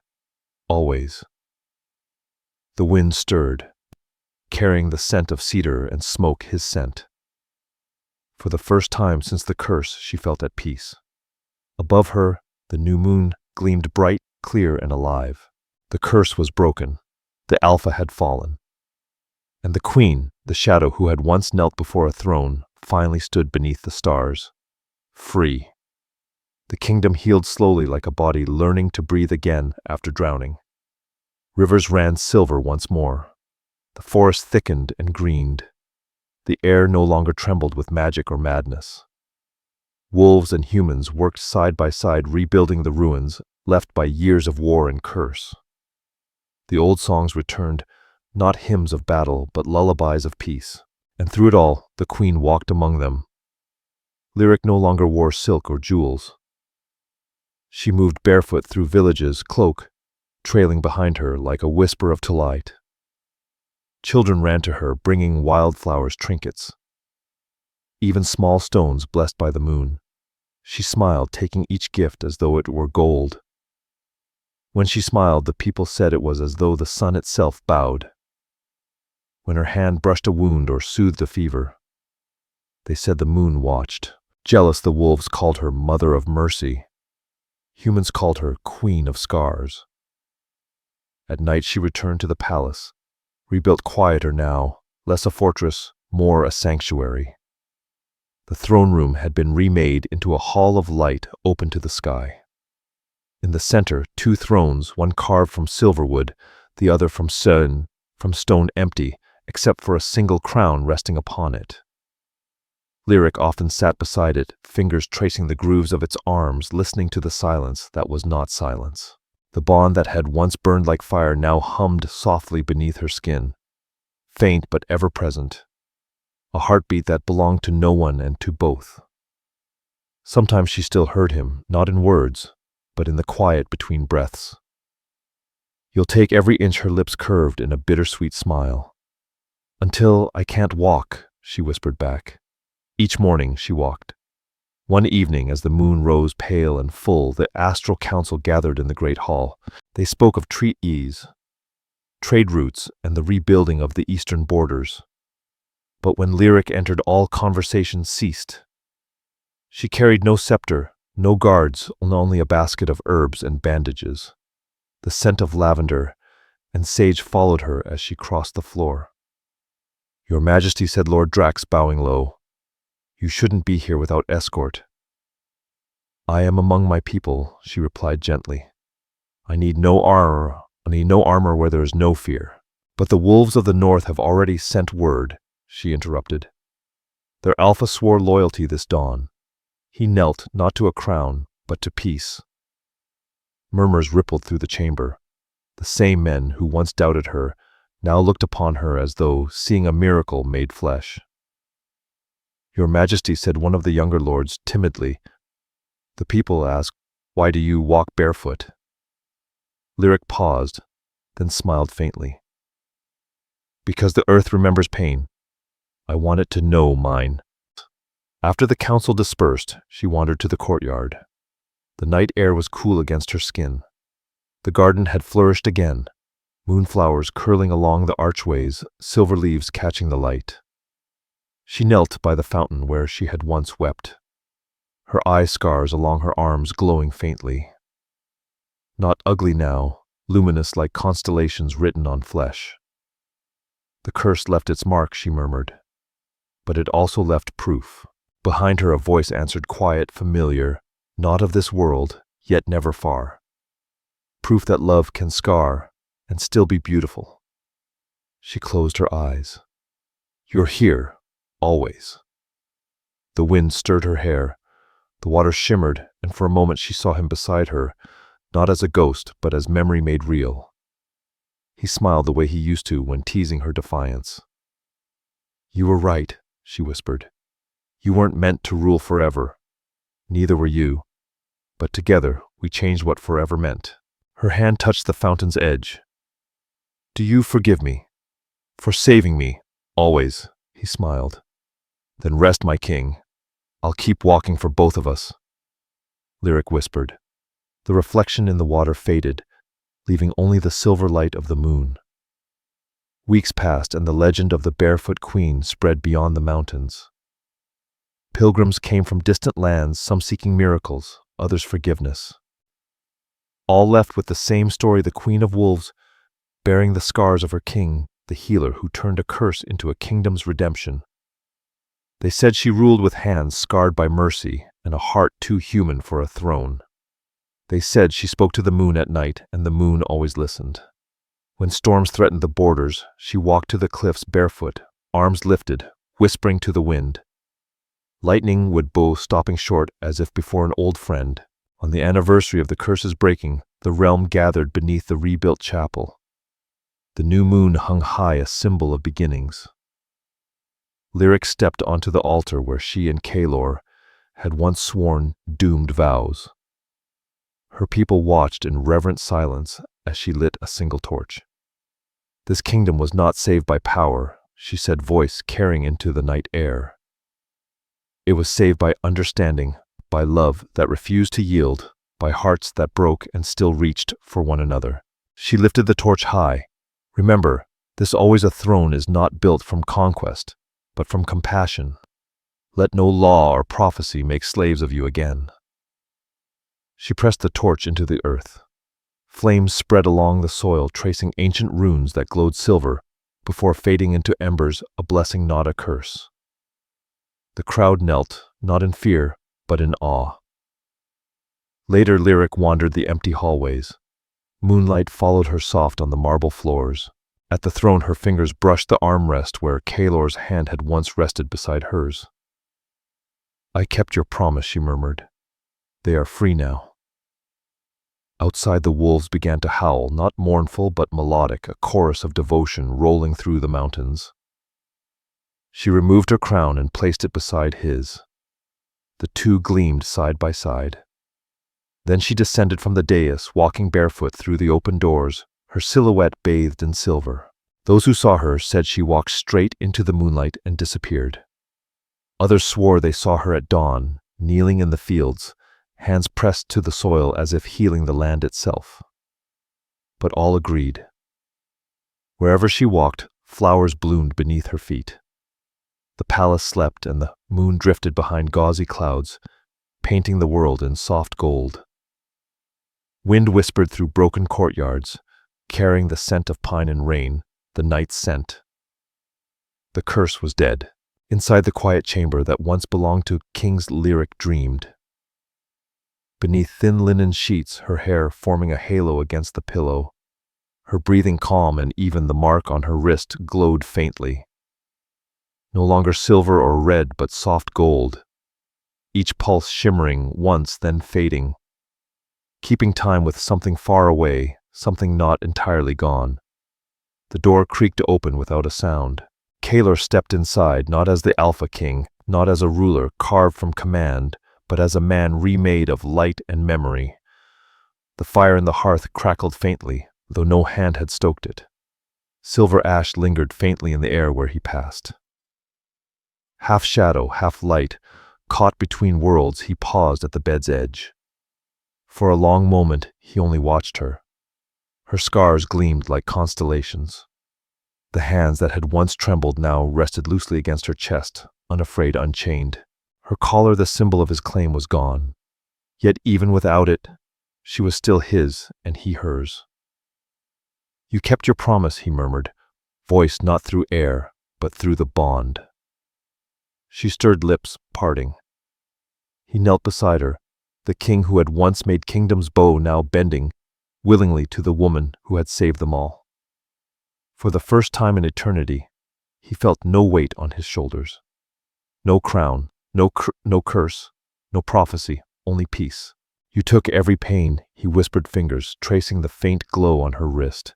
Always. The wind stirred, carrying the scent of cedar and smoke, his scent. For the first time since the curse, she felt at peace. Above her, the new moon gleamed bright, clear, and alive. The curse was broken. The Alpha had fallen. And the Queen, the shadow who had once knelt before a throne, finally stood beneath the stars, free. The kingdom healed slowly like a body learning to breathe again after drowning. Rivers ran silver once more. The forest thickened and greened. The air no longer trembled with magic or madness. Wolves and humans worked side by side rebuilding the ruins left by years of war and curse. The old songs returned, not hymns of battle, but lullabies of peace. And through it all, the Queen walked among them. Lyric no longer wore silk or jewels. She moved barefoot through villages, cloak trailing behind her like a whisper of delight. Children ran to her, bringing wildflowers, trinkets, even small stones blessed by the moon. She smiled, taking each gift as though it were gold. When she smiled, the people said it was as though the sun itself bowed. When her hand brushed a wound or soothed a fever, they said the moon watched. Jealous, the wolves called her Mother of Mercy. Humans called her Queen of Scars. At night she returned to the palace, rebuilt quieter now, less a fortress, more a sanctuary. The throne room had been remade into a hall of light open to the sky. In the center, 2 thrones, one carved from silver wood, the other from stone empty, except for a single crown resting upon it. Lyric often sat beside it, fingers tracing the grooves of its arms, listening to the silence that was not silence. The bond that had once burned like fire now hummed softly beneath her skin, faint but ever present, a heartbeat that belonged to no one and to both. Sometimes she still heard him, not in words, but in the quiet between breaths. "You'll take every inch," her lips curved in a bittersweet smile. "Until I can't walk," she whispered back. Each morning she walked. One evening, as the moon rose pale and full, the astral council gathered in the great hall. They spoke of treaties, trade routes, and the rebuilding of the eastern borders. But when Lyric entered, all conversation ceased. She carried no scepter, no guards, only a basket of herbs and bandages. The scent of lavender and sage followed her as she crossed the floor. "Your Majesty," said Lord Drax, bowing low, "you shouldn't be here without escort." "I am among my people," she replied gently. I need no armor where there is no fear." "But the wolves of the north have already sent word," she interrupted. "Their Alpha swore loyalty this dawn. He knelt not to a crown, but to peace." Murmurs rippled through the chamber. The same men who once doubted her now looked upon her as though seeing a miracle made flesh. "Your Majesty," said one of the younger lords timidly. The people asked, "Why do you walk barefoot?" Lyric paused, then smiled faintly. "Because the earth remembers pain. I want it to know mine." After the council dispersed, she wandered to the courtyard. The night air was cool against her skin. The garden had flourished again, moonflowers curling along the archways, silver leaves catching the light. She knelt by the fountain where she had once wept, her eye scars along her arms glowing faintly. Not ugly now, luminous like constellations written on flesh. "The curse left its mark," she murmured, "but it also left proof." Behind her a voice answered, quiet, familiar, not of this world, yet never far. "Proof that love can scar and still be beautiful." She closed her eyes. "You're here, always." The wind stirred her hair. The water shimmered, and for a moment she saw him beside her, not as a ghost, but as memory made real. He smiled the way he used to when teasing her defiance. "You were right," she whispered. "You weren't meant to rule forever. Neither were you. But together we changed what forever meant." Her hand touched the fountain's edge. "Do you forgive me? For saving me, always," he smiled. "Then rest, my king. I'll keep walking for both of us." Lyric whispered. The reflection in the water faded, leaving only the silver light of the moon. Weeks passed, and the legend of the barefoot queen spread beyond the mountains. Pilgrims came from distant lands, some seeking miracles, others forgiveness. All left with the same story: the Queen of Wolves bearing the scars of her king, the healer who turned a curse into a kingdom's redemption. They said she ruled with hands scarred by mercy and a heart too human for a throne. They said she spoke to the moon at night, and the moon always listened. When storms threatened the borders, she walked to the cliffs barefoot, arms lifted, whispering to the wind. Lightning would bow, stopping short as if before an old friend. On the anniversary of the curse's breaking, the realm gathered beneath the rebuilt chapel. The new moon hung high, a symbol of beginnings. Lyric stepped onto the altar where she and Kalor had once sworn doomed vows. Her people watched in reverent silence as she lit a single torch. This kingdom was not saved by power, she said, voice carrying into the night air. It was saved by understanding, by love that refused to yield, by hearts that broke and still reached for one another. She lifted the torch high. Remember, this always a throne is not built from conquest, but from compassion. Let no law or prophecy make slaves of you again. She pressed the torch into the earth. Flames spread along the soil, tracing ancient runes that glowed silver, before fading into embers, a blessing not a curse. The crowd knelt, not in fear, but in awe. Later, Lyric wandered the empty hallways. Moonlight followed her soft on the marble floors. At the throne, her fingers brushed the armrest where Kalor's hand had once rested beside hers. I kept your promise, she murmured. They are free now. Outside, the wolves began to howl, not mournful but melodic, a chorus of devotion rolling through the mountains. She removed her crown and placed it beside his. The two gleamed side by side. Then she descended from the dais, walking barefoot through the open doors, her silhouette bathed in silver. Those who saw her said she walked straight into the moonlight and disappeared. Others swore they saw her at dawn, kneeling in the fields, hands pressed to the soil as if healing the land itself. But all agreed. Wherever she walked, flowers bloomed beneath her feet. The palace slept, and the moon drifted behind gauzy clouds, painting the world in soft gold. Wind whispered through broken courtyards, carrying the scent of pine and rain, the night's scent. The curse was dead. Inside the quiet chamber that once belonged to King's Lyric dreamed. Beneath thin linen sheets, her hair forming a halo against the pillow, her breathing calm, and even the mark on her wrist glowed faintly. No longer silver or red, but soft gold, each pulse shimmering once, then fading, keeping time with something far away, something not entirely gone. The door creaked open without a sound. Kalor stepped inside, not as the Alpha King, not as a ruler carved from command, but as a man remade of light and memory. The fire in the hearth crackled faintly, though no hand had stoked it. Silver ash lingered faintly in the air where he passed. Half shadow, half light, caught between worlds, he paused at the bed's edge. For a long moment, he only watched her. Her scars gleamed like constellations. The hands that had once trembled now rested loosely against her chest, unafraid, unchained. Her collar, the symbol of his claim, was gone. Yet even without it, she was still his and he hers. You kept your promise, he murmured, voiced not through air, but through the bond. She stirred lips, parting. He knelt beside her, the king who had once made kingdoms bow, now bending, willingly to the woman who had saved them all. For the first time in eternity, he felt no weight on his shoulders. No crown, no curse, no prophecy, only peace. You took every pain, he whispered, fingers tracing the faint glow on her wrist.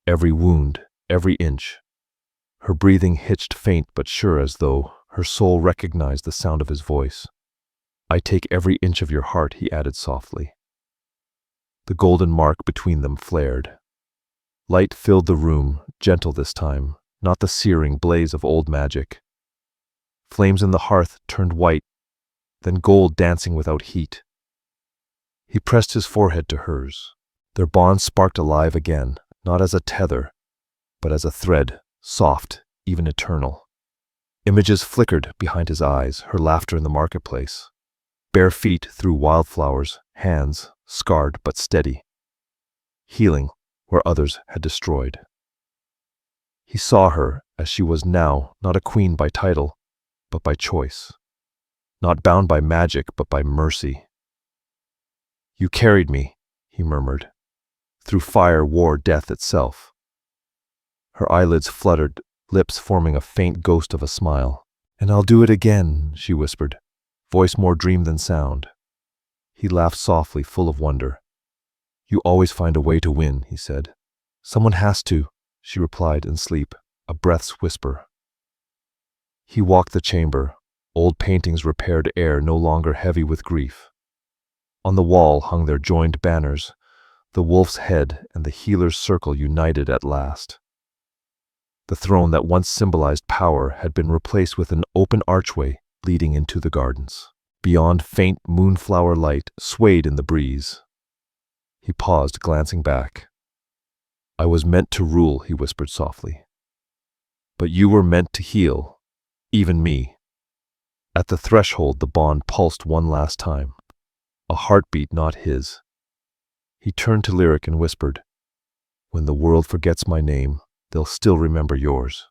Every wound, every inch. Her breathing hitched faint but sure, as though her soul recognized the sound of his voice. I take every inch of your heart, he added softly. The golden mark between them flared. Light filled the room, gentle this time, not the searing blaze of old magic. Flames in the hearth turned white, then gold, dancing without heat. He pressed his forehead to hers. Their bond sparked alive again, not as a tether, but as a thread, soft, even eternal. Images flickered behind his eyes, her laughter in the marketplace. Bare feet through wildflowers, hands, scarred but steady. Healing, where others had destroyed. He saw her as she was now, not a queen by title, but by choice, not bound by magic, but by mercy. "You carried me," he murmured, "through fire, war, death itself." Her eyelids fluttered, lips forming a faint ghost of a smile. "And I'll do it again," she whispered, voice more dream than sound. He laughed softly, full of wonder. "You always find a way to win," he said. "Someone has to," she replied in sleep, a breath's whisper. He walked the chamber, old paintings repaired, air no longer heavy with grief. On the wall hung their joined banners, the wolf's head and the healer's circle united at last. The throne that once symbolized power had been replaced with an open archway leading into the gardens. Beyond, faint moonflower light swayed in the breeze. He paused, glancing back. "I was meant to rule," he whispered softly. "But you were meant to heal, even me." At the threshold, the bond pulsed one last time, a heartbeat not his. He turned to Lyric and whispered, "When the world forgets my name, they'll still remember yours."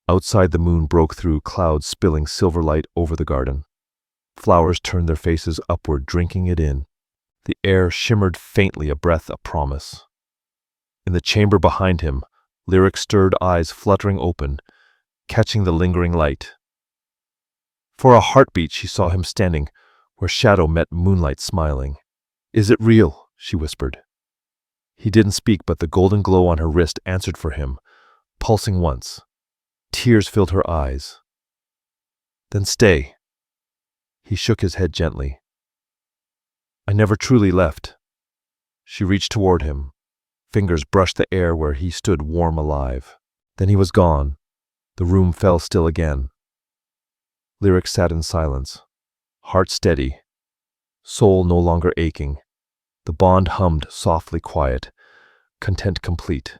Outside, the moon broke through clouds, spilling silver light over the garden. Flowers turned their faces upward, drinking it in. The air shimmered faintly, a breath, a promise. In the chamber behind him, Lyric stirred, eyes fluttering open, catching the lingering light. For a heartbeat, she saw him standing where shadow met moonlight, smiling. "Is it real?" she whispered. He didn't speak, but the golden glow on her wrist answered for him, pulsing once. Tears filled her eyes. "Then stay." He shook his head gently. "I never truly left." She reached toward him. Fingers brushed the air where he stood, warm, alive. Then he was gone. The room fell still again. Lyric sat in silence, heart steady, soul no longer aching. The bond hummed softly, quiet, content complete.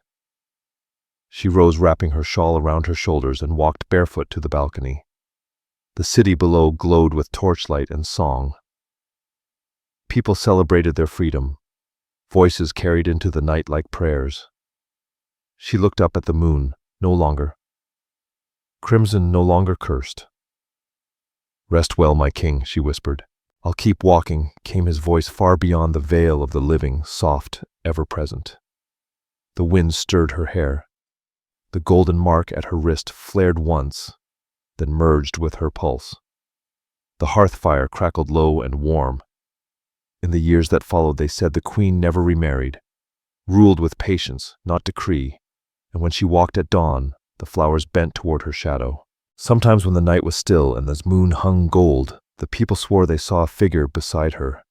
She rose, wrapping her shawl around her shoulders, and walked barefoot to the balcony. The city below glowed with torchlight and song. People celebrated their freedom, voices carried into the night like prayers. She looked up at the moon, no longer crimson, no longer cursed. "Rest well, my king," she whispered. "I'll keep walking," came his voice far beyond the veil of the living, soft, ever-present. The wind stirred her hair. The golden mark at her wrist flared once, then merged with her pulse. The hearth fire crackled low and warm. In the years that followed, they said the queen never remarried, ruled with patience, not decree, and when she walked at dawn, the flowers bent toward her shadow. Sometimes when the night was still and the moon hung gold, the people swore they saw a figure beside her,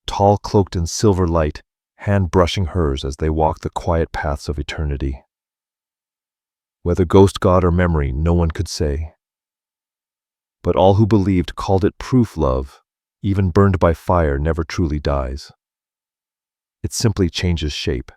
tall, cloaked in silver light, hand brushing hers as they walked the quiet paths of eternity. Whether ghost, god, or memory, no one could say. But all who believed called it proof love, even burned by fire, never truly dies. It simply changes shape.